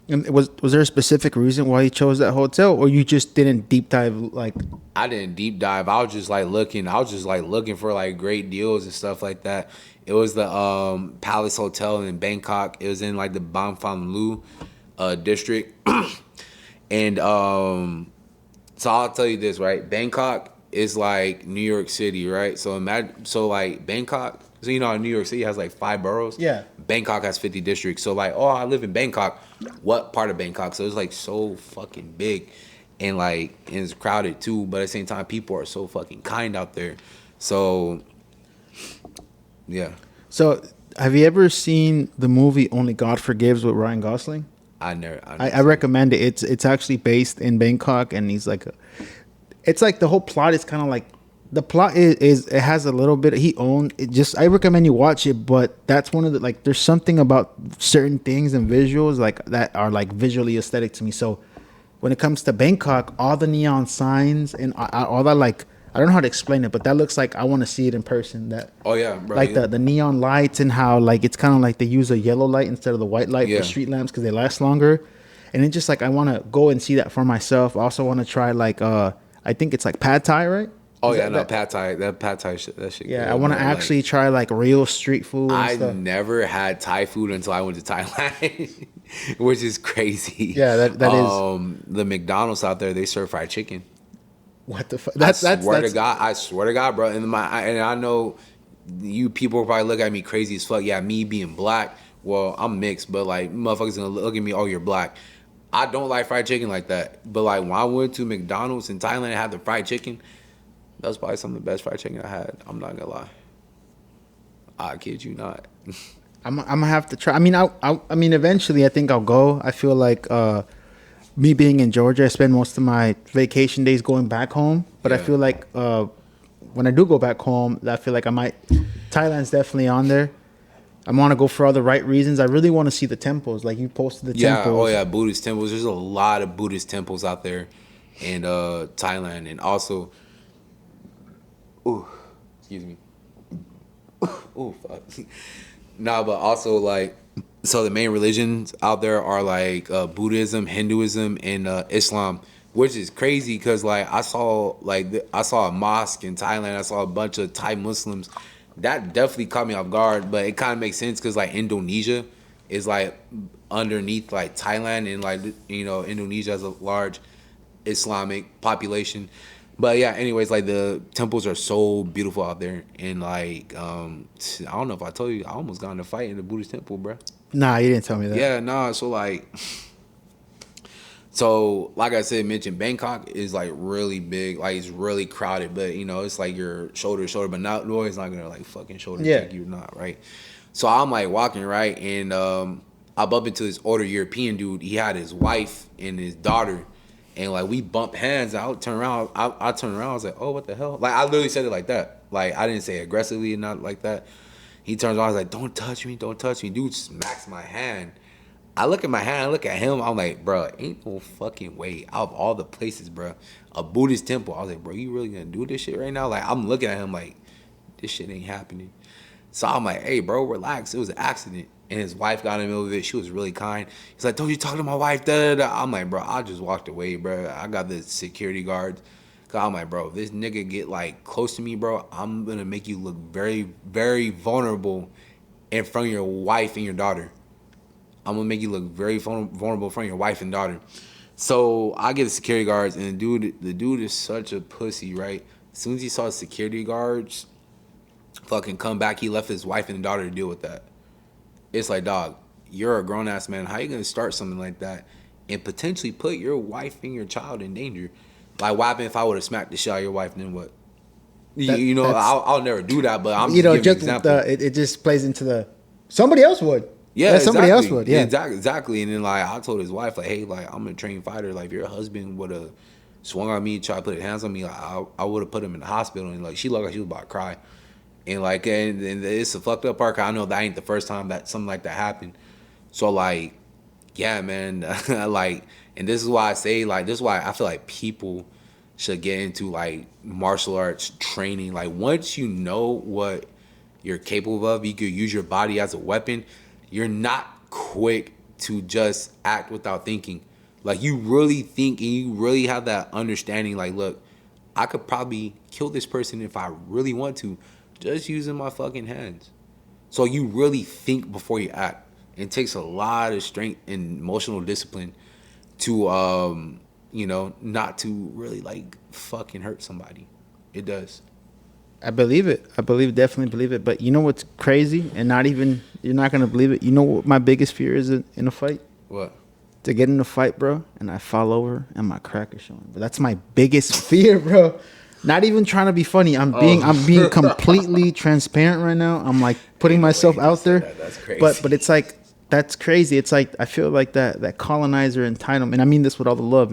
And was there a specific reason why you chose that hotel, or you just didn't deep dive? Like, I didn't deep dive. I was just looking for like great deals and stuff like that. It was the Palace Hotel in Bangkok. It was in like the Bang Pham Lu district, and so I'll tell you this, right? Bangkok is like New York City, right? So like Bangkok. So New York City has like 5 boroughs. Yeah. Bangkok has 50 districts. So like, I live in Bangkok. What part of Bangkok? So it's like so fucking big, and it's crowded too. But at the same time, people are so fucking kind out there. So yeah. So have you ever seen the movie Only God Forgives with Ryan Gosling? I recommend it. It's actually based in Bangkok, and he's like, it's like the whole plot is kind of like. The plot is it has a little bit I recommend you watch it, but that's one of the like there's something about certain things and visuals like that are like visually aesthetic to me. So when it comes to Bangkok, all the neon signs and all that, like I don't know how to explain it, but that looks like I want to see it in person. That bro, like the neon lights and how like it's kind of like they use a yellow light instead of the white light for street lamps because they last longer, and it's just like I want to go and see that for myself. I also want to try like I think it's like pad thai, right? Pad Thai. That Pad Thai shit. That shit. Yeah, I want to actually try like real street food. I never had Thai food until I went to Thailand, which is crazy. Yeah, that is. The McDonald's out there, they serve fried chicken. What the fuck? I swear to God, bro. And I know you people probably look at me crazy as fuck. Yeah, me being black. Well, I'm mixed, but like motherfuckers gonna look at me. Oh, you're black. I don't like fried chicken like that. But like when I went to McDonald's in Thailand and had the fried chicken. That was probably some of the best fried chicken I had. I'm not gonna lie. I kid you not. I'm gonna have to try. I mean, eventually, I think I'll go. I feel like me being in Georgia, I spend most of my vacation days going back home. But I feel like when I do go back home, I feel like I might. Thailand's definitely on there. I want to go for all the right reasons. I really want to see the temples. Like you posted the Yeah, temples. oh yeah, Buddhist temples. There's a lot of Buddhist temples out there in Thailand, and also, ooh, excuse me, ooh, fuck. Nah, but also like, so the main religions out there are like Buddhism, Hinduism, and Islam, which is crazy because like I saw a mosque in Thailand. I saw a bunch of Thai Muslims. That definitely caught me off guard, but it kind of makes sense because like Indonesia is like underneath like Thailand, and like Indonesia has a large Islamic population. But yeah, anyways, like the temples are so beautiful out there, and like I don't know if I told you, I almost got in a fight in the Buddhist temple, bro. Nah, you didn't tell me that. Yeah, nah. So like I said, mentioned Bangkok is like really big, like it's really crowded, but it's like your shoulder to shoulder, but not always not gonna like fucking shoulder Yeah. check you, not right. So I'm like walking right, and I bump into this older European dude. He had his wife and his daughter, and like we bump hands. And I turn around. I turn around. I was like, oh, what the hell? Like I literally said it like that. Like I didn't say aggressively, not like that. He turns around. I was like, don't touch me, don't touch me. Dude smacks my hand. I look at my hand, I look at him, I'm like, bro, ain't no fucking way. Out of all the places, bro, a Buddhist temple. I was like, bro, you really gonna do this shit right now? Like, I'm looking at him like, this shit ain't happening. So I'm like, hey, bro, relax. It was an accident. And his wife got in the middle of it. She was really kind. He's like, don't you talk to my wife? Da, da, da. I'm like, bro, I just walked away, bro. I got the security guards. Cause I'm like, bro, if this nigga get like close to me, bro, I'm gonna make you look very, very vulnerable in front of your wife and your daughter. I'm gonna make you look very vulnerable in front of your wife and daughter. So I get the security guards, and the dude is such a pussy, right? As soon as he saw the security guards fucking come back, he left his wife and daughter to deal with that. It's like, dog, you're a grown ass man. How you gonna start something like that and potentially put your wife and your child in danger? Like, what happened if I would have smacked the shit out of your wife? Then what? I'll never do that. But I'm just giving an example. It just plays into the somebody else would. Yeah, exactly. Somebody else would. Yeah, exactly. And then like I told his wife, like, hey, like I'm a trained fighter. Like if your husband would have swung on me, tried to put his hands on me, like, I would have put him in the hospital. And like she looked like she was about to cry. And like and it's a fucked up part. 'Cause I know that ain't the first time that something like that happened. So like, yeah, man, like, and this is why I say like this is why I feel like people should get into like martial arts training. Like once you know what you're capable of, you could use your body as a weapon. You're not quick to just act without thinking. Like you really think and you really have that understanding. Like, look, I could probably kill this person if I really want to, just using my fucking hands. So you really think before you act. It takes a lot of strength and emotional discipline to, not to really like fucking hurt somebody. It does. I believe it. Definitely believe it. But you know what's crazy? And you're not going to believe it. You know what my biggest fear is in a fight? What? To get in a fight, bro, and I fall over and my crack is showing. But that's my biggest fear, bro. Not even trying to be funny. I'm being completely transparent right now. I'm like putting myself out there. That's crazy. But it's like, that's crazy. It's like, I feel like that colonizer entitlement. I mean this with all the love,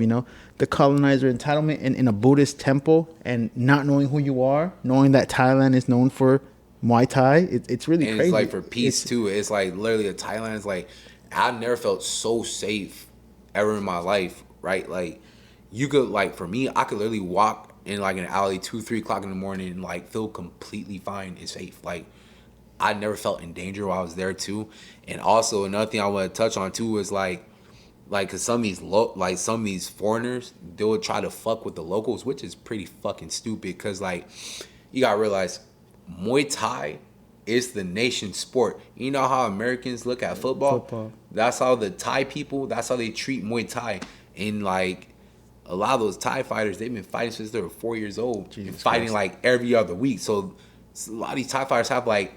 the colonizer entitlement in a Buddhist temple and not knowing who you are, knowing that Thailand is known for Muay Thai. It's really and crazy. It's like for peace too. It's like literally Thailand is like, I've never felt so safe ever in my life, right? Like you could like, for me, I could literally walk in like an alley 2-3 o'clock in the morning and like feel completely fine and safe. Like I never felt in danger while I was there too. And also another thing I want to touch on too is like cause some of these foreigners, they would try to fuck with the locals, which is pretty fucking stupid. Cause like you gotta realize Muay Thai is the nation's sport. You know how Americans look at football? That's how the Thai people, that's how they treat Muay Thai. And like a lot of those Thai fighters, they've been fighting since they were 4 years old. Jesus and fighting Christ. Like every other week. So a lot of these Thai fighters have like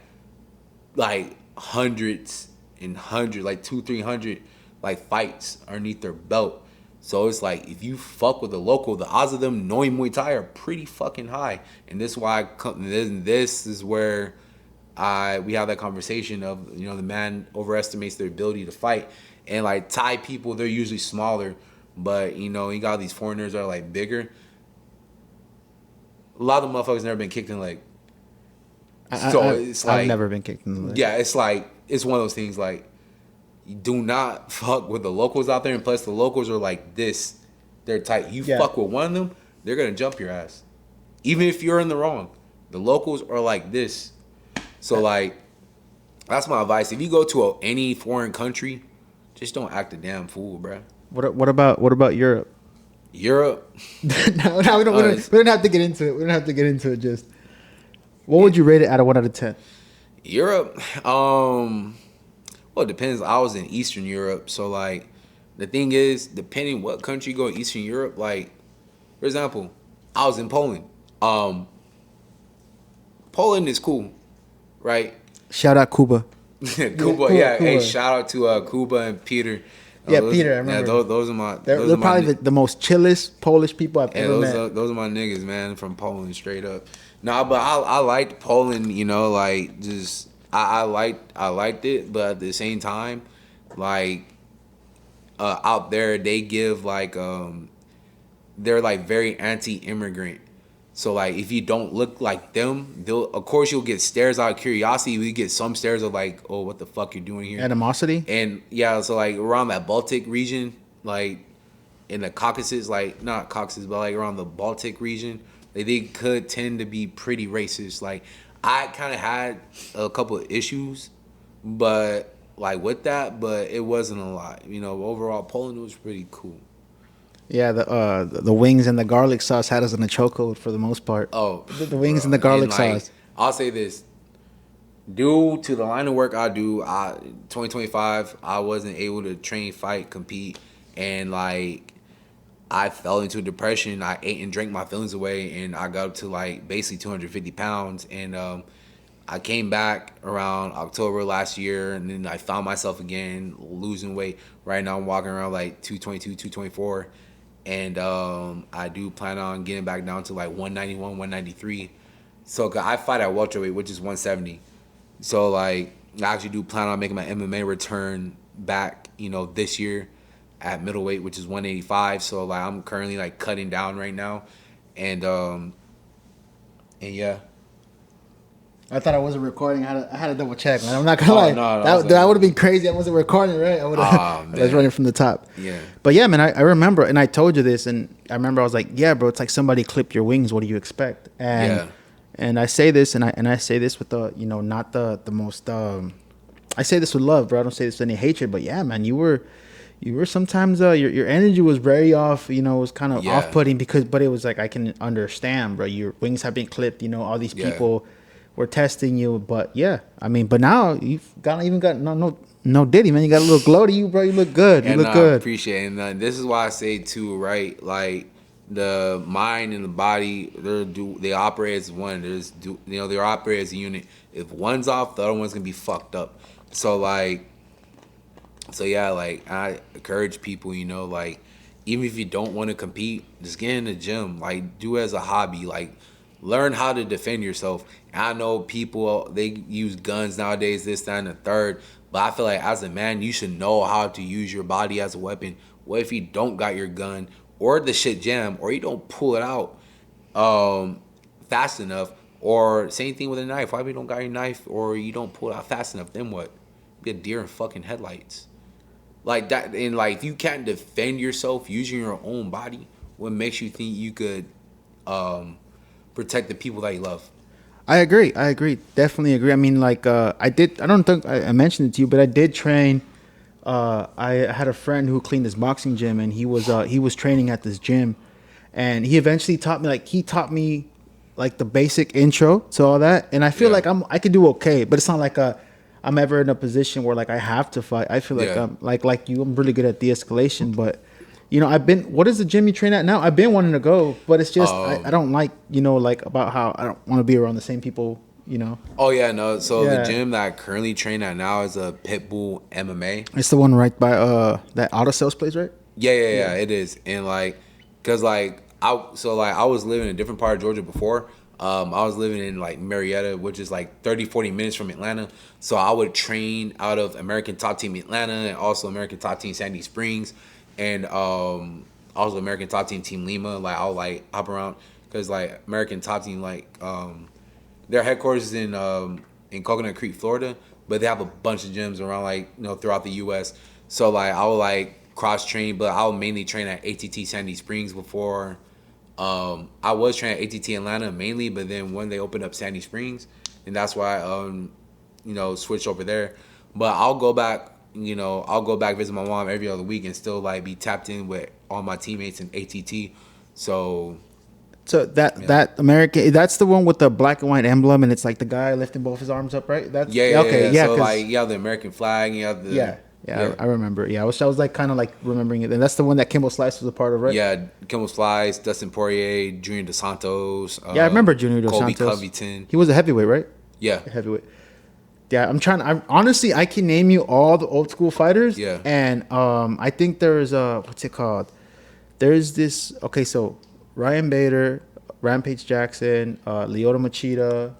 hundreds and hundreds, like 200-300 like fights underneath their belt. So it's like if you fuck with a local, the odds of them knowing Muay Thai are pretty fucking high. And this is why this is where we have that conversation of the man overestimates their ability to fight. And like Thai people, they're usually smaller, but you got these foreigners that are like bigger. A lot of the motherfuckers never been kicked in the leg. I've never been kicked in the leg. Yeah, it's like it's one of those things like you do not fuck with the locals out there, and plus the locals are like this. They're tight. You fuck with one of them, they're gonna jump your ass, even if you're in the wrong. The locals are like this. So like, that's my advice. If you go to any foreign country, just don't act a damn fool, bruh. What about Europe? Europe? No, we don't have to get into it. We don't have to get into it. Just what would you rate it out of 1 out of 10? Europe, well, it depends. I was in Eastern Europe, so like, the thing is, depending what country you go in Eastern Europe, like, for example, I was in Poland. Poland is cool, right? Shout out Cuba. Cuba, yeah. Hey, shout out to Cuba and Peter. Peter, I remember. Yeah, those are my. They're probably the most chillest Polish people I've ever met. Those are my niggas, man, from Poland, straight up. Nah, but I liked Poland, you know, like just I liked it, but at the same time, like out there they give like they're like very anti-immigrant. So like if you don't look like them, of course you'll get stares out of curiosity. We get some stares of like, oh, what the fuck you're doing here? Animosity. And yeah, so like around that Baltic region, like in the Caucasus, like not Caucasus, but like around the Baltic region, they could tend to be pretty racist. Like I kind of had a couple of issues, but like with that, but it wasn't a lot. You know, overall Poland was pretty cool. Yeah, the wings and the garlic sauce had us in a chokehold for the most part. Oh, the wings and the garlic sauce. I'll say this: due to the line of work I do, 2025, I wasn't able to train, fight, compete, and like I fell into depression. I ate and drank my feelings away, and I got up to like basically 250 pounds. And I came back around October last year, and then I found myself again losing weight. Right now, I'm walking around like 222, 224. And I do plan on getting back down to like 191, 193. So I fight at welterweight, which is 170. So like I actually do plan on making my MMA return back, you know, this year at middleweight, which is 185. So like I'm currently like cutting down right now, and yeah. I thought I wasn't recording. I had to double check, man. I'm not gonna lie. No, that would have been crazy. I wasn't recording, right? I would have. I was running from the top. Yeah. But yeah, man, I remember, and I told you this, and I remember I was like, yeah, bro, it's like somebody clipped your wings. What do you expect? And I say this, and I say this with the, you know, not the most. I say this with love, bro. I don't say this with any hatred, but yeah, man, you were sometimes your energy was very off. You know, it was kind of off-putting but it was like I can understand, bro. Your wings have been clipped. You know, all these people. We're testing you, but yeah, I mean, but now you've got no ditty, man. You got a little glow to you, bro. You look good. You look good. I appreciate it. And this is why I say too, right? Like the mind and the body, they operate as one. They operate as a unit. If one's off, the other one's gonna be fucked up. So yeah, like I encourage people, you know, like even if you don't want to compete, just get in the gym. Like do it as a hobby. Like learn how to defend yourself. I know people, they use guns nowadays, this, that, and the third. But I feel like as a man, you should know how to use your body as a weapon. What if you don't got your gun or the shit jam or you don't pull it out fast enough? Or same thing with a knife. Why if you don't got your knife or you don't pull it out fast enough? Then what? Be a deer in fucking headlights. Like that. And like if you can't defend yourself using your own body, what makes you think you could protect the people that you love? I agree. Definitely agree. I mean, like, I don't think I mentioned it to you, but I did train. I had a friend who cleaned this boxing gym, and he was training at this gym, and he eventually taught me like the basic intro to all that. And I feel like I could do okay, but it's not like I'm ever in a position where like I have to fight. I feel like I'm like you. I'm really good at de-escalation, but you know, what is the gym you train at now? I've been wanting to go, but it's just, I don't like, you know, like about how I don't want to be around the same people, you know? Oh, yeah, no. So the gym that I currently train at now is a Pitbull MMA. It's the one right by that auto sales place, right? Yeah, it is. And like, cause like, I was living in a different part of Georgia before. I was living in like Marietta, which is like 30, 40 minutes from Atlanta. So I would train out of American Top Team Atlanta and also American Top Team Sandy Springs. And also American Top Team Lima. Like I'll like hop around because like American Top Team, like their headquarters is in Coconut Creek, Florida, but they have a bunch of gyms around like throughout the U.S. So like I would like cross train, but I would mainly train at ATT Sandy Springs before. I was training at ATT Atlanta mainly, but then when they opened up Sandy Springs, and that's why switched over there. But I'll go back. I'll go back visit my mom every other week and still like be tapped in with all my teammates in ATT. So that American, that's the one with the black and white emblem, and it's like the guy lifting both his arms up, right? That's okay. Yeah. So like you have the American flag, you have the I remember. Yeah, I was like kind of like remembering it, and that's the one that Kimbo Slice was a part of, right? Yeah, Kimbo Slice, Dustin Poirier, Junior Dos Santos. Yeah, I remember Junior Dos Colby Santos. Covington. He was a heavyweight, right? Yeah, heavyweight. Yeah, honestly, I can name you all the old school fighters. Yeah. And I think there's what's it called? There's this. Okay, so Ryan Bader, Rampage Jackson, Lyoto Machida,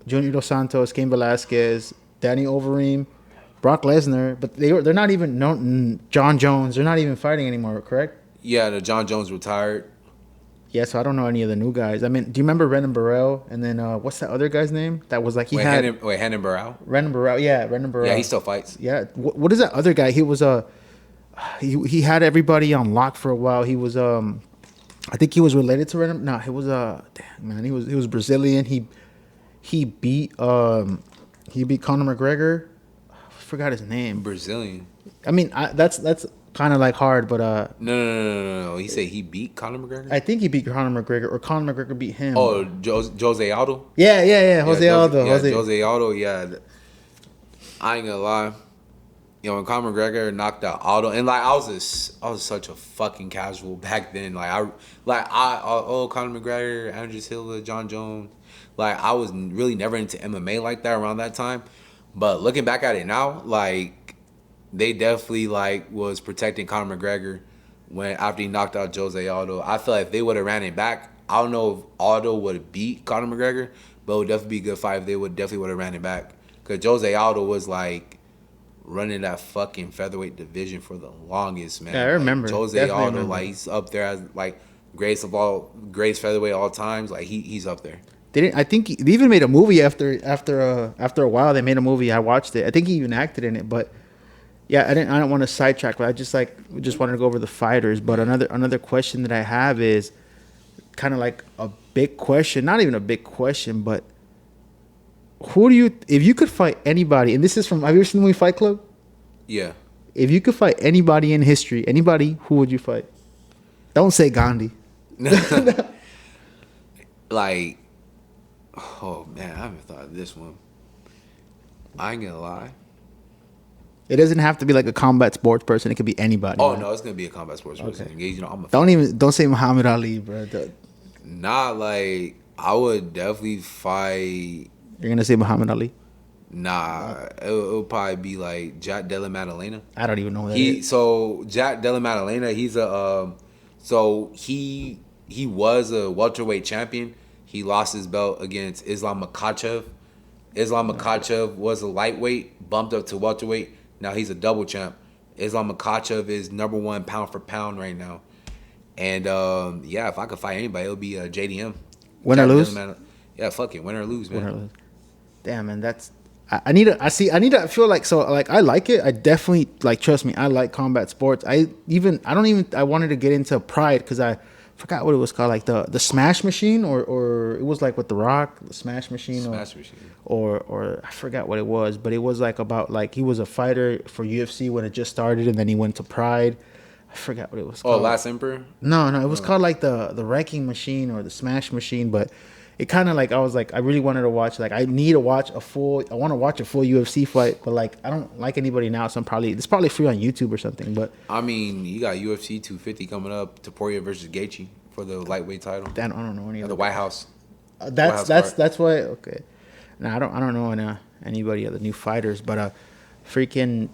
Junior Dos Santos, Cain Velasquez, Danny Overeem, Brock Lesnar, but they're not even John Jones. They're not even fighting anymore, correct? Yeah, the John Jones retired. Yeah, so I don't know any of the new guys. I mean, do you remember Renan Barrell? And then what's that other guy's name? That was like Renan Barrell. Renan Barrell, yeah, Renan Barrell. Yeah, he still fights. Yeah, what is that other guy? He was he had everybody on lock for a while. He was I think he was related to Renan. No, he was damn man, he was Brazilian. He beat Conor McGregor. I forgot his name. Brazilian. I mean, that's kind of like hard, but No. He said he beat Conor McGregor. I think he beat Conor McGregor, or Conor McGregor beat him. Oh, Jose Aldo. Yeah, Jose Aldo. Jose Aldo. Yeah, I ain't gonna lie. When Conor McGregor knocked out Aldo, and like I was such a fucking casual back then. Conor McGregor, Andrew Silva, John Jones. Like I was really never into MMA like that around that time. But looking back at it now, like they definitely like was protecting Conor McGregor after he knocked out Jose Aldo. I feel like if they would have ran it back, I don't know if Aldo would have beat Conor McGregor, but it would definitely be a good fight if they would have ran it back. Because Jose Aldo was like running that fucking featherweight division for the longest, man. Yeah, I remember. Like, Jose Aldo, like he's up there as like greatest featherweight all times. Like he's up there. I think they even made a movie after a while. They made a movie. I watched it. I think he even acted in it. But yeah, I don't want to sidetrack. But I just wanted to go over the fighters. But another question that I have is kind of like a big question. Not even a big question, but if you could fight anybody, and this is have you ever seen the movie Fight Club? Yeah. If you could fight anybody in history, who would you fight? Don't say Gandhi. Like. Oh man, I haven't thought of this one. I ain't gonna lie. It doesn't have to be like a combat sports person. It could be anybody. Oh, right? No, it's gonna be a combat sports person. Okay. Don't say Muhammad Ali, bro. Nah, like I would definitely fight. You're gonna say Muhammad Ali? Nah, it'll probably be like Jack Della Maddalena. I don't even know who that is. So Jack Della Maddalena, he's he was a welterweight champion. He lost his belt against Islam Makhachev. Islam Makhachev was a lightweight, bumped up to welterweight. Now he's a double champ. Islam Makhachev is number 1 pound for pound right now. And if I could fight anybody, it would be JDM. Win or lose? Yeah, fuck it. Win or lose, man. Win or lose. Damn, man, that's. I need to feel like I like it. I definitely trust me. I like combat sports. I wanted to get into Pride because I forgot what it was called, like the Smash Machine or it was like with The Rock, the Smash Machine. Or I forgot what it was, but it was like about like he was a fighter for UFC when it just started, and then he went to Pride. I forgot what it was called. Oh, Last Emperor? No, it was called like the Wrecking Machine or the Smash Machine, but it kind of like I was like I really wanted to watch I want to watch a full UFC fight, but like I don't like anybody now, so it's probably free on YouTube or something. But I mean, you got UFC 250 coming up, Topuria versus Gaethje for the lightweight title. I don't know any of the White House. That's why okay. No, I don't know anybody of the new fighters, but freaking.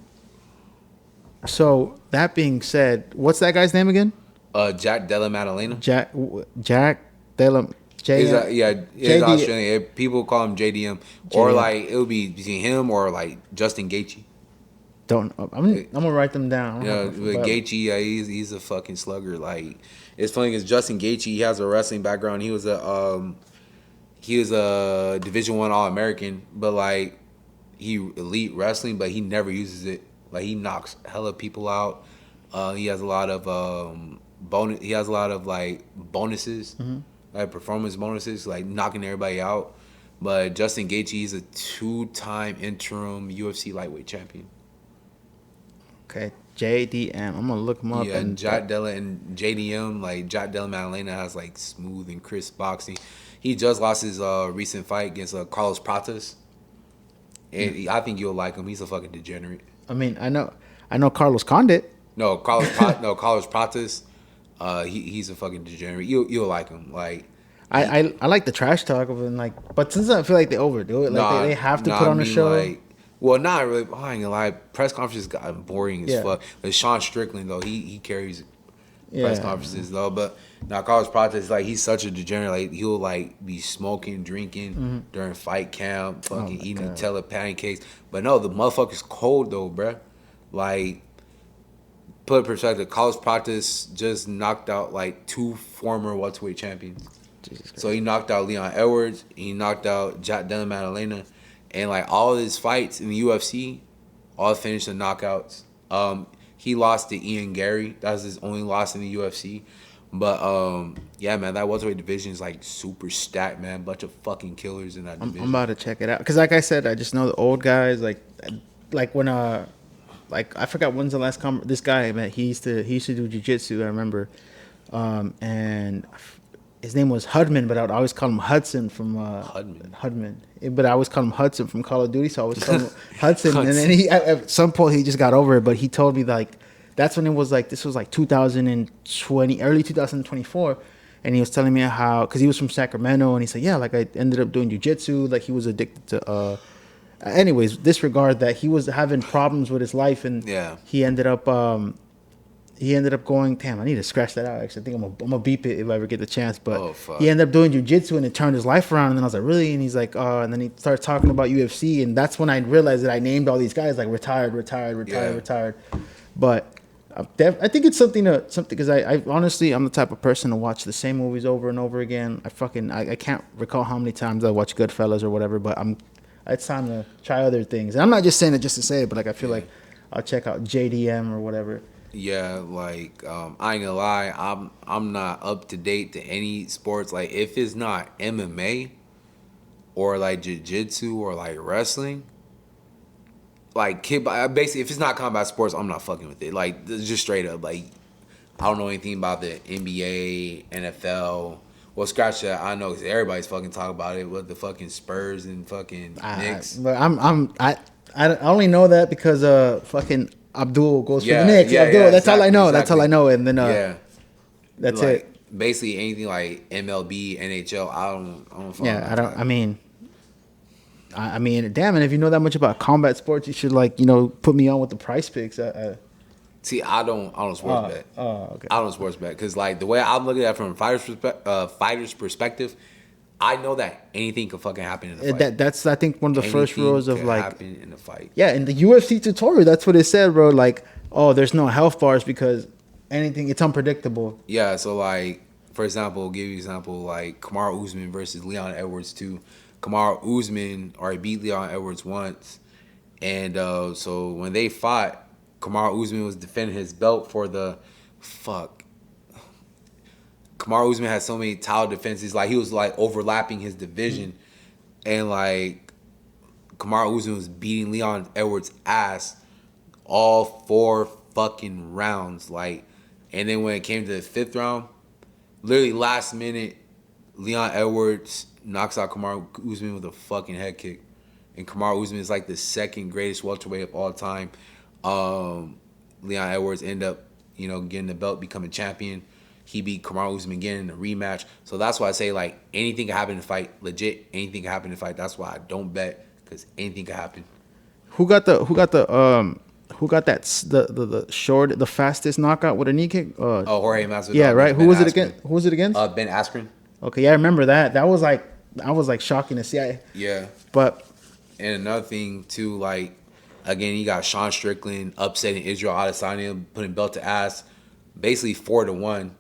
So that being said, what's that guy's name again? Jack Della Maddalena. Jack Della. He's Australian. People call him JDM, or like it would be between him or like Justin Gaethje. I'm gonna write them down. With Gaethje, he's a fucking slugger. Like it's funny because Justin Gaethje, he has a wrestling background. He was a Division I All-American, but like he elite wrestling, but he never uses it. Like he knocks hella people out. He has a lot of bonus. He has a lot of like bonuses, like performance bonuses, like knocking everybody out. But Justin Gaethje, he's a 2-time interim UFC lightweight champion. Okay, JDM. I'm gonna look him up. Yeah, And Jack Della and JDM, like Jack Della Maddalena has like smooth and crisp boxing. He just lost his recent fight against Carlos Pratas, and I think you'll like him. He's a fucking degenerate. I mean, I know Carlos Condit. No, Carlos Pratas. He's a fucking degenerate. You'll like him. Like I like the trash talk of him, like, but sometimes I feel like they overdo it. Like they have to put on a show. Like, well, not really. I ain't gonna lie. Press conferences got boring as fuck. But Sean Strickland though, he carries press conferences though. But now Carlos Pratas, like he's such a degenerate. Like he'll like be smoking, drinking during fight camp, fucking eating Nutella pancakes. But no, the motherfucker's cold though, bruh. Like, put in perspective, Carlos Pratas just knocked out like 2 former welterweight champions. So he knocked out Leon Edwards, he knocked out Jack Della Maddalena, and like all his fights in the UFC, all finished in knockouts. He lost to Ian Gary. That was his only loss in the UFC. But yeah, man, that welterweight division is like super stacked, man. Bunch of fucking killers in that division. I'm about to check it out because, like I said, I just know the old guys. Like when like I forgot when's the last this guy, man, he used to do jiu-jitsu, I remember, and his name was Hudman, but I would always call him Hudson from Hudman. But I always call him Hudson from Call of Duty, so I always call him Hudson. And then he at some point he just got over it, but he told me like that's when it was like this was like 2020, early 2024, and he was telling me how because he was from Sacramento, and he said I ended up doing jiu-jitsu, like he was addicted to. Anyways, disregard that he was having problems with his life, and he ended up going. Damn, I need to scratch that out. Actually, I think I'm gonna beep it if I ever get the chance. But he ended up doing jiu-jitsu, and it turned his life around. And then I was like, really? And he's like, and then he started talking about UFC, and that's when I realized that I named all these guys like retired. But I think it's something because I honestly I'm the type of person to watch the same movies over and over again. I can't recall how many times I watched Goodfellas or whatever, but it's time to try other things. And I'm not just saying it just to say it, but like I feel like I'll check out JDM or whatever. Yeah, like I ain't gonna lie, I'm not up to date to any sports. Like if it's not MMA or like jiu-jitsu or like wrestling, like basically if it's not combat sports, I'm not fucking with it. Like just straight up, like I don't know anything about the NBA, NFL. Well, scratch that. I know because everybody's fucking talking about it with the fucking Spurs and fucking Knicks. But I only know that because fucking Abdul goes for the Knicks. Abdul, that's all I know. Exactly. That's all I know. And then that's like, it. Basically anything like MLB, NHL, I don't. Yeah, I don't. I mean, damn it! If you know that much about combat sports, you should put me on with the price picks. See, I don't sports bet. Okay. I don't sports bet because like the way I'm looking at it from a fighter's perspective, I know that anything can fucking happen in a fight. That's I think one of the first rules of like happen in a fight. Yeah, in the UFC tutorial, that's what it said, bro. Like, there's no health bars because it's unpredictable. Yeah, so like for example, I'll give you an example like Kamaru Usman versus Leon Edwards 2. Kamaru Usman already beat Leon Edwards once, and so when they fought, Kamaru Usman was defending his belt for the Kamaru Usman had so many title defenses, like he was like overlapping his division, and like Kamaru Usman was beating Leon Edwards' ass all 4 fucking rounds, like, and then when it came to the 5th round, literally last minute, Leon Edwards knocks out Kamaru Usman with a fucking head kick, and Kamaru Usman is like the 2nd greatest welterweight of all time. Leon Edwards ended up, getting the belt, becoming champion. He beat Kamaru Usman again in a rematch. So that's why I say like anything can happen in a fight. Legit, anything can happen in a fight. That's why I don't bet because anything can happen. Who got the fastest knockout with a knee kick? Jorge Masvidal. Yeah, right. Who was it against? Ben Askren. Okay, yeah, I remember that. That was like shocking to see. Yeah. But and another thing too, like again, you got Sean Strickland upsetting Israel Adesanya, putting belt to ass, basically 4-1.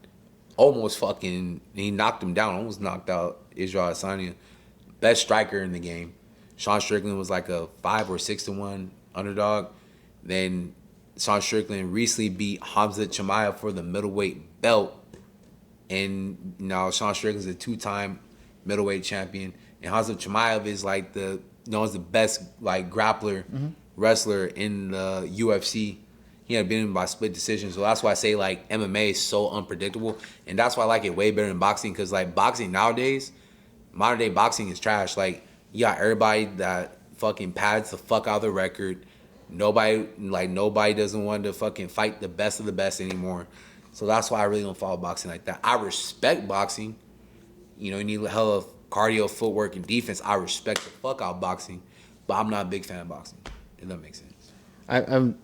Almost fucking, he knocked him down. Almost knocked out Israel Adesanya, best striker in the game. Sean Strickland was like a 5 or 6-1 underdog. Then Sean Strickland recently beat Hamza Chimaev for the middleweight belt, and now Sean Strickland's a 2-time middleweight champion, and Hamza Chimaev is like known as the best like grappler wrestler in the UFC. He had been by split decision, so that's why I say like MMA is so unpredictable, and that's why I like it way better than boxing, because like boxing nowadays, modern day boxing is trash. Like you got everybody that fucking pads the fuck out of the record. Nobody doesn't want to fucking fight the best of the best anymore. So that's why I really don't follow boxing like that. I respect boxing. You know, you need hella cardio, footwork, and defense. I respect the fuck out of boxing, but I'm not a big fan of boxing. If that makes sense. I've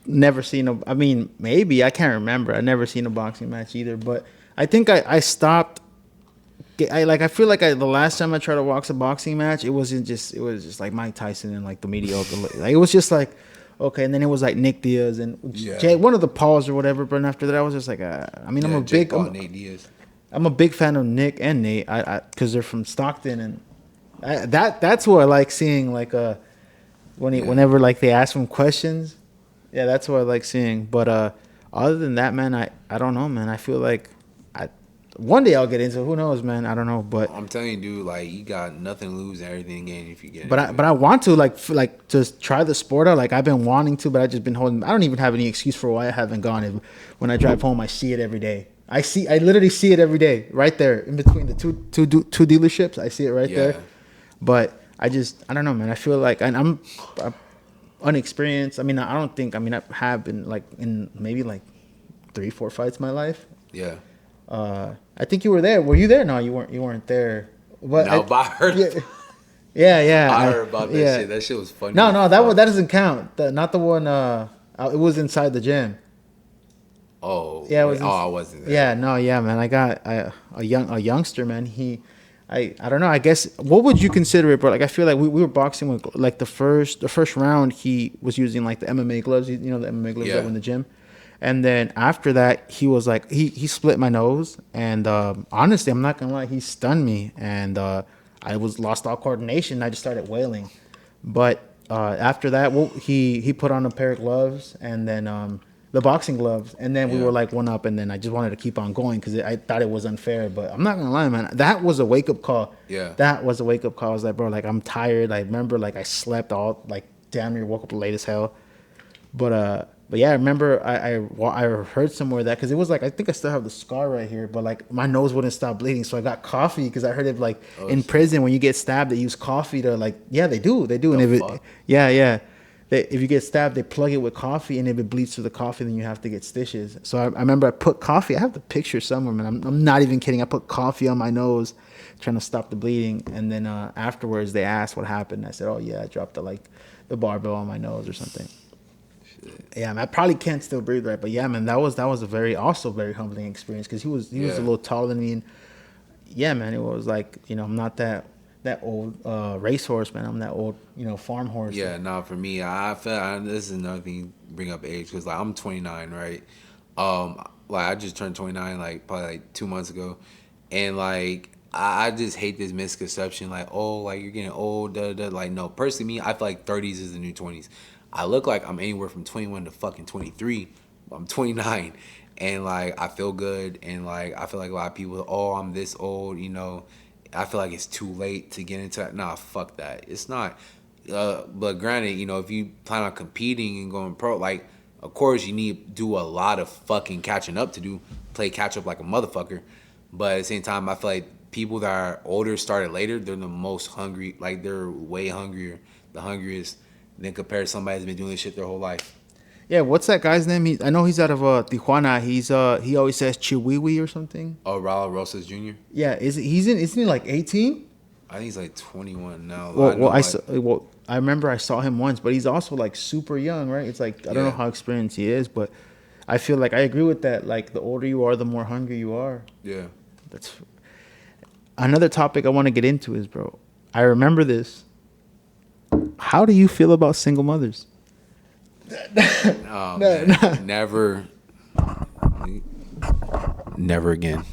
never seen I mean, maybe I can't remember. I've never seen a boxing match either. But I think I stopped. I feel like the last time I tried to watch a boxing match, it was just like Mike Tyson and like the mediocre. Like it was just like okay, and then it was like Nick Diaz and Jay, one of the Pauls or whatever. But after that, I was just like, I mean, I'm Nate Diaz. I'm a big fan of Nick and Nate, because they're from Stockton, and that's what I like seeing. Like whenever like they ask them questions, yeah, that's what I like seeing. But other than that, man, I don't know, man. I feel like one day I'll get into it. Who knows, man? I don't know, but I'm telling you, dude, like you got nothing to lose and everything to gain if you get. But I want to like to try the sport out. Like I've been wanting to, but I just been holding. I don't even have any excuse for why I haven't gone. When I drive home, I see it every day. I literally see it every day, right there in between the two dealerships. I see it right there. But I don't know, man. I feel like I'm unexperienced. I mean, I don't think. I mean, I have been like in maybe like 3-4 fights in my life. Yeah. I think you were there. Were you there? No, you weren't. You weren't there. But but I heard. Yeah. I heard about that shit. That shit was funny. No, that doesn't count. Not the one. It was inside the gym. Oh. Yeah. I wasn't there. Yeah. No. Yeah, man. I got a youngster, man. I don't know. I guess what would you consider it, bro? Like I feel like we were boxing with like the first round. He was using like the MMA gloves. You know the MMA gloves that were in the gym. And then after that, he was like, he split my nose. And honestly, I'm not going to lie, he stunned me. And I lost all coordination. I just started wailing. But after that, he put on a pair of gloves and then the boxing gloves. And then we were like 1-up. And then I just wanted to keep on going because I thought it was unfair. But I'm not going to lie, man. That was a wake-up call. Yeah. That was a wake-up call. I was like, bro, like I'm tired. I remember like I slept all, like damn near woke up late as hell. But yeah, I remember I heard somewhere that because it was like I think I still have the scar right here, but like my nose wouldn't stop bleeding, so I got coffee because I heard it like in prison when you get stabbed they use coffee to like they do and if you get stabbed they plug it with coffee and if it bleeds through the coffee then you have to get stitches. So I remember I put coffee. I have the picture somewhere, man. I'm not even kidding. I put coffee on my nose trying to stop the bleeding, and then afterwards they asked what happened. I said, oh yeah, I dropped the barbell on my nose or something. Yeah, man, I probably can't still breathe right, but yeah, man, that was a very humbling experience because he was a little taller than me, and yeah, man, it was like I'm not that old racehorse, man. I'm that old farm horse. Yeah, no, for me, I feel this is another thing you bring up age because like I'm 29, right? Like I just turned 29 like probably like 2 months ago, and like I just hate this misconception like like you're getting old, like no, personally me, I feel like 30s is the new 20s. I look like I'm anywhere from 21 to fucking 23. I'm 29. And, like, I feel good. And, like, I feel like a lot of people, I'm this old, I feel like it's too late to get into that. Nah, fuck that. It's not. But granted, if you plan on competing and going pro, like, of course you need to do a lot of fucking catching up to do. Play catch up like a motherfucker. But at the same time, I feel like people that are older, started later, they're the most hungry. Like, they're way hungrier. The hungriest. Than compared to somebody that's been doing this shit their whole life. Yeah, what's that guy's name? I know he's out of Tijuana. He always says Chihuahua or something. Oh, Raul Rosas Jr. Yeah, isn't he like 18? I think he's like 21 now. I remember I saw him once, but he's also like super young, right? It's like I don't know how experienced he is, but I feel like I agree with that. Like the older you are, the more hungry you are. Yeah. That's another topic I want to get into is, bro. I remember this. How do you feel about single mothers? Never again.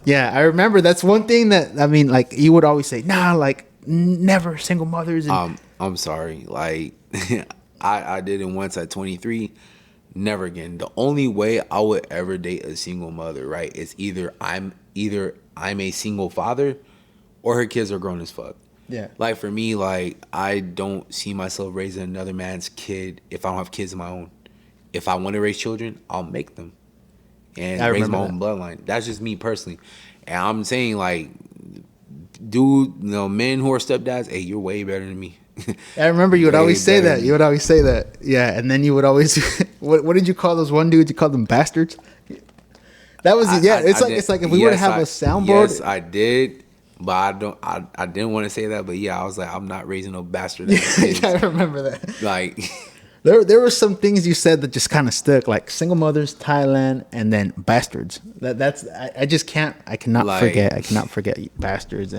Yeah, I remember that's one thing that I mean, like you would always say, nah, like never single mothers. And I'm sorry. Like I did it once at 23. Never again. The only way I would ever date a single mother, right, is either I'm a single father or her kids are grown as fuck. yeah, Like for me, like I don't see myself raising another man's kid if I don't have kids of my own. If I want to raise children, I'll make them I and raise remember my that. own bloodline. That's just me personally. And I'm saying like, dude, men who are stepdads, hey, you're way better than me. I remember you would Way always say better that. than You me. would always say that. Yeah, and then you would always what did you call those one dudes? You called them bastards. That was yeah. It's like did- if we were to yes, have a soundboard. yes, I did, but I don't. I didn't want to say that, but yeah, I was like, I'm not raising no bastard ass kids. I remember that. Like, There were some things you said that just kind of stuck, like single mothers, Thailand, and then bastards. That's I just can't. I cannot Like- forget. I cannot forget bastards.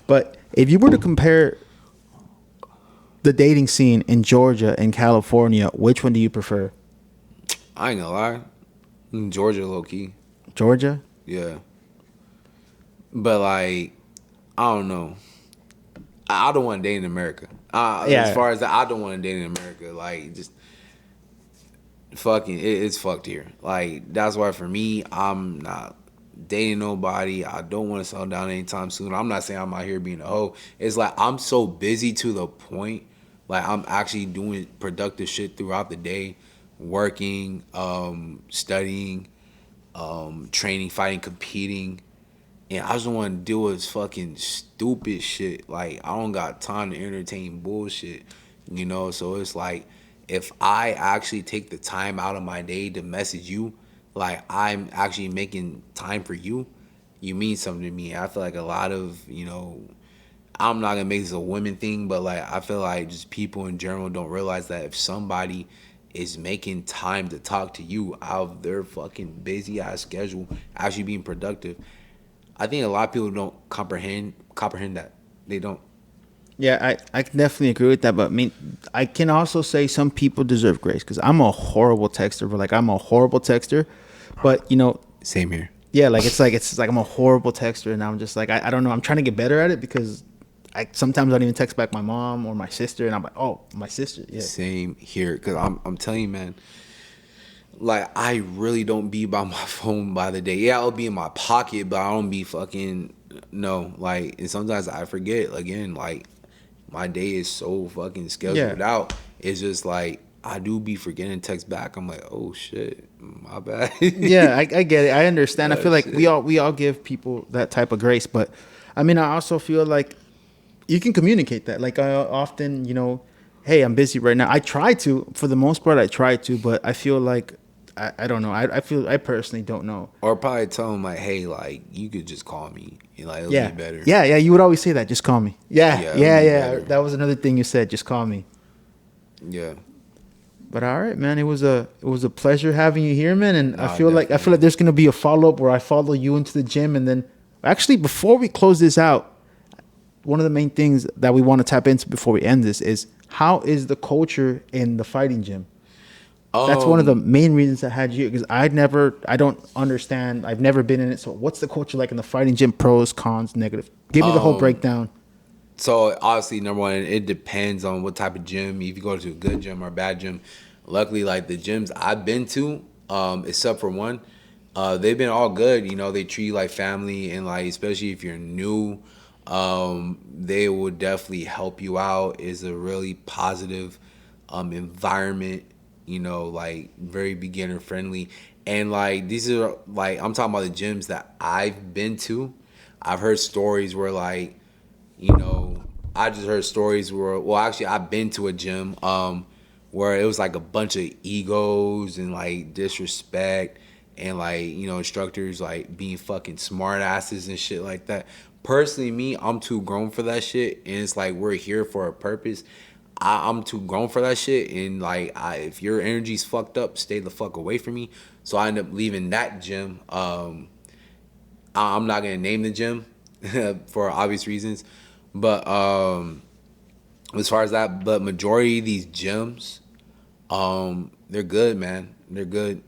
But if you were to compare the dating scene in Georgia and California, which one do you prefer? I ain't gonna lie, Georgia low key, Georgia? yeah. But like, I don't know. I don't want to date in America. Yeah. As far as that, I don't want to date in America. Like, just fucking, it's fucked here. Like, that's why for me, I'm not dating nobody. I don't want to settle down anytime soon. I'm not saying I'm out here being a hoe. It's like I'm so busy to the point, like I'm actually doing productive shit throughout the day, working, studying, training, fighting, competing. And I just don't want to deal with fucking stupid shit. Like, I don't got time to entertain bullshit, So it's like, if I actually take the time out of my day to message you, like, I'm actually making time for you, you mean something to me. I feel like a lot of, I'm not going to make this a women thing, but, like, I feel like just people in general don't realize that if somebody is making time to talk to you out of their fucking busy ass schedule, actually being productive, I think a lot of people don't comprehend that. They don't. Yeah, I can definitely agree with that. But I mean, I can also say some people deserve grace because I'm a horrible texter. But like, I'm a horrible texter. But Same here. yeah, like it's like I'm a horrible texter, and I'm just like I don't know. I'm trying to get better at it because I sometimes I don't even text back my mom or my sister, and I'm like, oh, my sister. Yeah, Same here. Because I'm telling you, man, like, I really don't be by my phone by the day. Yeah, I'll be in my pocket, but I don't be fucking, no. Like, and sometimes I forget, again, like, my day is so fucking scheduled out. It's just like, I do be forgetting to text back. I'm like, oh, shit, my bad. yeah, I get it. I understand. I Oh, feel like shit. we all give people that type of grace, but I mean, I also feel like you can communicate that. Like I often, hey, I'm busy right now. I try to, for the most part, I try to, but I feel like I don't know. I personally don't know. Or probably tell them, like, hey, like, you could just call me. Like, it'll Yeah, be better. yeah. You would always say that. Just call me. Yeah, Yeah, it'll be better. That was another thing you said. Just call me. Yeah. But all right, man. It was a pleasure having you here, man. And I Nah, feel like there's gonna be a follow up where I follow you into the gym, and then actually before we close this out, one of the main things that we want to tap into before we end this is how is the culture in the fighting gym? That's one of the main reasons I had you because I don't understand. I've never been in it. So what's the culture like in the fighting gym? Pros, cons, negative. Give me the whole breakdown. So obviously, number one, it depends on what type of gym. If you go to a good gym or a bad gym, luckily, like the gyms I've been to, except for one, they've been all good. They treat you like family, and like especially if you're new, they will definitely help you out. It's a really positive environment. Like very beginner friendly, and like these are like I'm talking about the gyms that I've been to. I've heard stories where like. I just heard stories where, well, actually, I've been to a gym where it was like a bunch of egos and like disrespect and like, instructors like being fucking smart asses and shit like that. Personally, me, I'm too grown for that shit. And it's like, we're here for a purpose. I'm too grown for that shit. And like, if your energy's fucked up, stay the fuck away from me. So I end up leaving that gym. I'm not going to name the gym for obvious reasons. But as far as that, but majority of these gyms, they're good, man. They're good.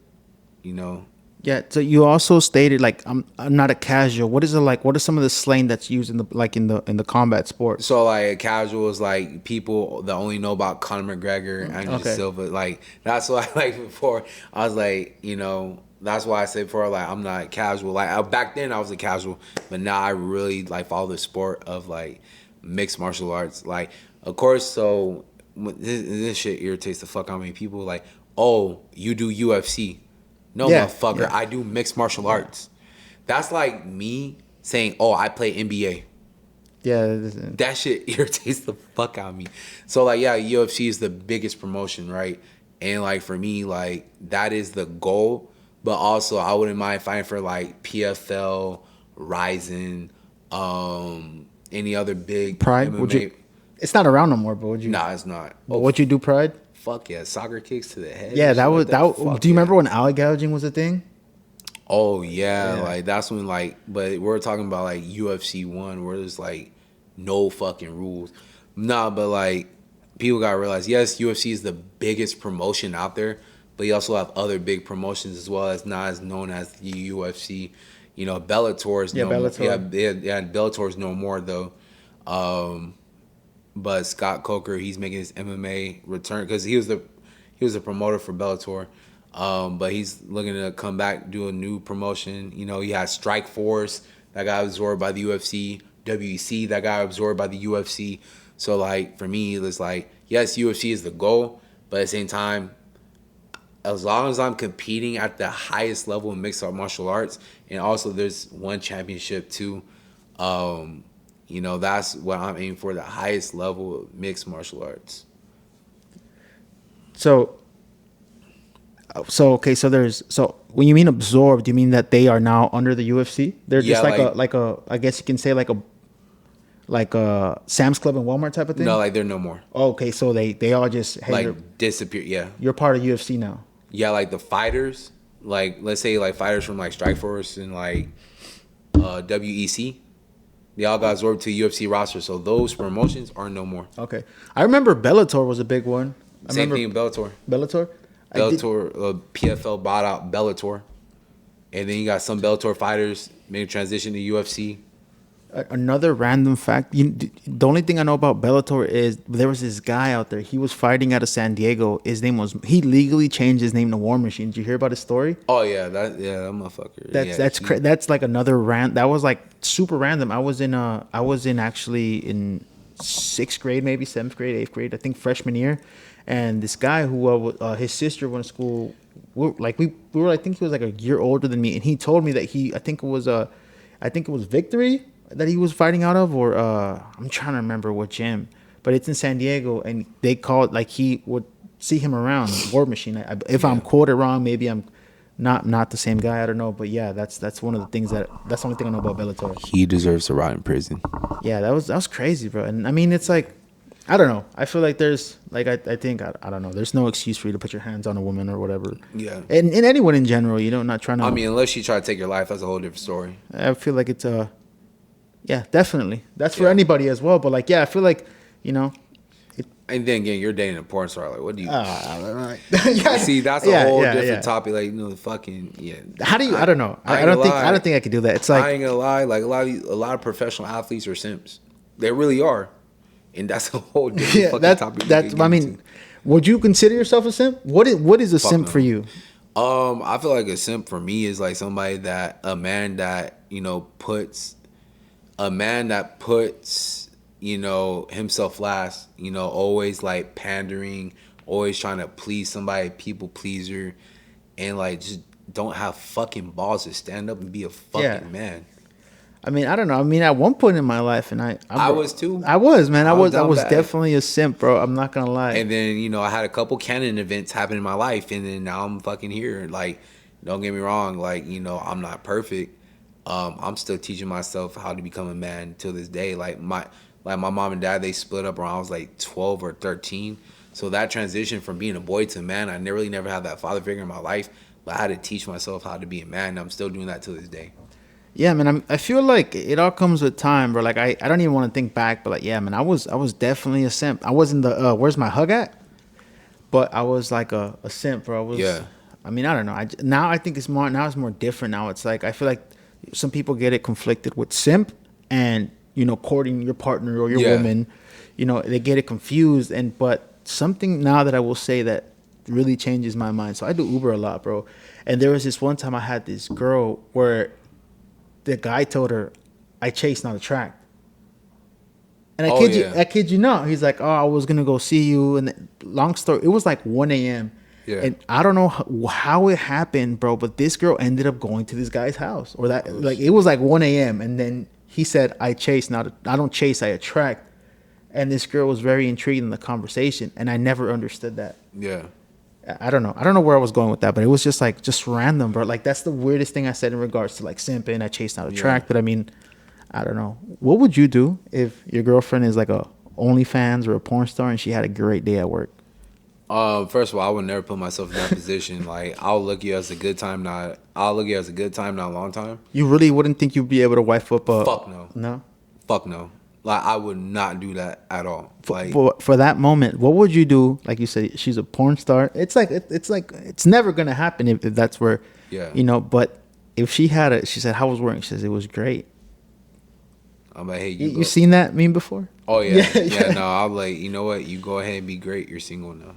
Yeah. So you also stated like I'm not a casual. What is it like? What are some of the slang that's used in the like in the combat sport? So like casual is like people that only know about Conor McGregor, Anderson Okay. Silva. Like that's why like before I was like, that's why I said before like I'm not casual. Like back then I was a casual, but now I really like follow the sport of like mixed martial arts. Like of course, so this shit irritates the fuck out of me. People like, oh, you do UFC? No, Yeah. motherfucker, Yeah. I do mixed martial Yeah. arts. That's like me saying, oh, I play NBA. Yeah. That shit irritates the fuck out of me. So like yeah, UFC is the biggest promotion, right? And like for me, like that is the goal. But also I wouldn't mind fighting for like PFL, Ryzen, any other big Pride. Would MMA. you? It's not around no more, but would you? Nah, it's not. But Oh would you do Pride? fuck yeah, soccer kicks to the head. Yeah, And that shit was like that. Fuck Do you remember yeah. when eye gouging was a thing? Oh yeah, Yeah. like that's when like, but we're talking about like UFC one where there's like no fucking rules. Nah, but like people gotta realize, yes, UFC is the biggest promotion out there, but you also have other big promotions as well as not as known as the UFC. Bellator is Yeah, no more. Bellator. Yeah, Bellator is no more though. But Scott Coker, he's making his MMA return because he was the promoter for Bellator. But he's looking to come back, do a new promotion. He has Strike Force that got absorbed by the UFC, WEC that got absorbed by the UFC. So like for me, it's like yes, UFC is the goal, but at the same time, as long as I'm competing at the highest level in mixed martial arts, and also there's one championship too. That's what I'm aiming for, the highest level of mixed martial arts. So okay, so when you mean absorbed, you mean that they are now under the UFC? They're just Yeah, like a I guess you can say like a Sam's Club and Walmart type of thing. No, like they're no more. Oh, okay, so they all just hey, Like disappear. Yeah. you're part of UFC now. Yeah, like the fighters, like let's say like fighters from like Strikeforce and like WEC, they all got absorbed to UFC roster. So those promotions are no more. Okay, I remember Bellator was a big one. I Same remember thing in Bellator. Bellator. Bellator, PFL bought out Bellator, and then you got some Bellator fighters making transition to UFC. Another random fact. The only thing I know about Bellator is there was this guy out there. He was fighting out of San Diego. His name was. He legally changed his name to War Machine. Did you hear about his story? Oh yeah, that motherfucker. That's like another rant. That was like super random. I was in actually in 6th grade, maybe 7th grade, 8th grade. I think freshman year, and this guy who his sister went to school. We were. I think he was like a year older than me, and he told me that I think it was Victory that he was fighting out of, or I'm trying to remember what gym, but it's in San Diego, and they called like he would see him around War Machine. If I'm quoted wrong, maybe I'm not the same guy. I don't know, but yeah, that's one of the things that's the only thing I know about Bellator. He deserves to rot in prison. Yeah, that was crazy, bro. And I mean, it's like I don't know. I feel like there's like I think I don't know. There's no excuse for you to put your hands on a woman or whatever. Yeah. And anyone in general, not trying to. I mean, unless you try to take your life, that's a whole different story. I feel like it's yeah, definitely. That's for anybody as well. But like, yeah, I feel like, And then again, you're dating a porn star. Like, what do you? yeah, See, that's a whole different topic. Like, fucking yeah. How do you? I don't know. I don't think I could do that. It's like I ain't gonna lie. Like a lot of professional athletes are simps. They really are, and that's a whole different fucking topic. That's. I mean, would you consider yourself a simp? What is a simp for you? I feel like a simp for me is like a man that puts himself last, always like pandering, always trying to please somebody, people pleaser, and like just don't have fucking balls to stand up and be a fucking man. I mean, I don't know. I mean, at one point in my life, and I was too. I was, man. I was bad. definitely a simp, bro. I'm not gonna lie. And then I had a couple canon events happen in my life, and then now I'm fucking here. Like, don't get me wrong. Like, I'm not perfect. I'm still teaching myself how to become a man till this day. Like my mom and dad, they split up around I was like 12 or 13. So that transition from being a boy to a man, I never had that father figure in my life. But I had to teach myself how to be a man. And I'm still doing that till this day. Yeah, man. I feel like it all comes with time, bro. Like I don't even want to think back, but like, yeah, man. I was definitely a simp. I wasn't the where's my hug at? But I was like a simp, bro. I mean, I don't know. Now I think it's more. Now it's more different. Now it's like I feel like some people get it conflicted with simp and courting your partner or your Yeah. woman. They get it confused. But something now that I will say that really changes my mind. So I do Uber a lot, bro. And there was this one time I had this girl where the guy told her, "I chase, not attract." And Oh, yeah. I kid you not. He's like, "Oh, I was gonna go see you." And long story, it was like 1 a.m. Yeah. And I don't know how it happened, bro. But this girl ended up going to this guy's house, or that like it was like 1 a.m. And then he said, "I chase, not I don't chase, I attract." And this girl was very intrigued in the conversation, and I never understood that. Yeah. I don't know. I don't know where I was going with that, but it was just random, bro. Like that's the weirdest thing I said in regards to like simping. I chase, not attract. But I mean, I don't know. What would you do if your girlfriend is like a OnlyFans or a porn star and she had a great day at work? First of all, I would never put myself in that position. Like, I'll look at you as a good time, not a long time. You really wouldn't think you'd be able to wife up a... Fuck no. No? Fuck no. Like, I would not do that at all. Like, For that moment, what would you do? Like you say, she's a porn star. It's like it's never gonna happen if that's where, But if she said, "How was work?" She says, "It was great." I'm like, hey, you seen that meme before? Oh yeah, yeah. No, I'm like, you know what? You go ahead and be great. You're single now.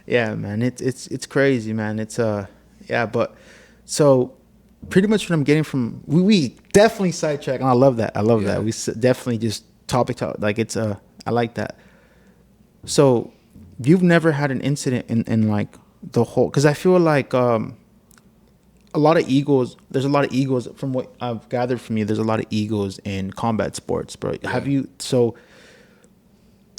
Yeah, man. It's crazy, man. It's yeah, but so pretty much what I'm getting from we definitely sidetrack, and I love that. That we definitely just topic talk. Like it's I like that. So you've never had an incident in like the whole, because I feel like a lot of egos. There's a lot of egos from what I've gathered from you. There's a lot of egos in combat sports, bro. Yeah. Have you so?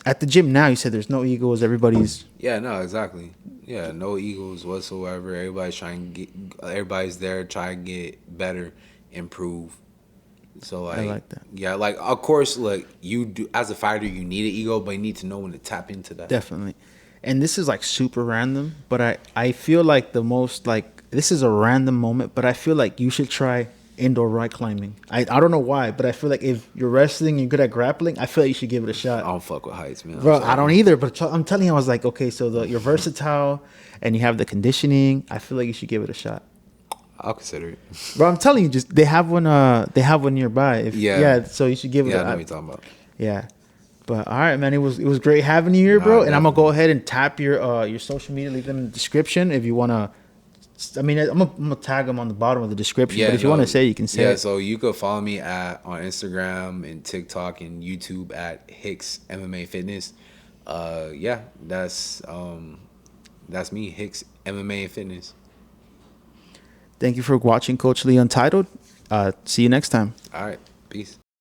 At the gym now, you said there's no egos. Everybody's... Yeah, no, exactly. Yeah, no egos whatsoever. Everybody's there trying to get better, improve. So like, I like that. Yeah, like of course, like you do as a fighter, you need an ego, but you need to know when to tap into that. Definitely. And this is like super random, but I feel like the most like this is a random moment, but I feel like you should try indoor rock climbing. I don't know why, but I feel like if you're wrestling, you're good at grappling, I feel like you should give it a shot. I don't fuck with heights, man. Bro, I don't either, but I'm telling you, I was like, okay, so you're versatile and you have the conditioning. I feel like you should give it a shot. I'll consider it. Bro, I'm telling you, just they have one nearby. So you should give it I know what you're talking about. Yeah. But all right, man, it was great having you here, bro. And I'm gonna go ahead and tap your social media, leave them in the description if you wanna. I mean, I'm gonna tag them on the bottom of the description. But if you want to say, you can say. Yeah, it. so you could follow me on Instagram and TikTok and YouTube at Hicksmma&fitness. Yeah, that's me, Hicksmma&fitness. Thank you for watching Coach Lee Untitled. See you next time. All right, peace.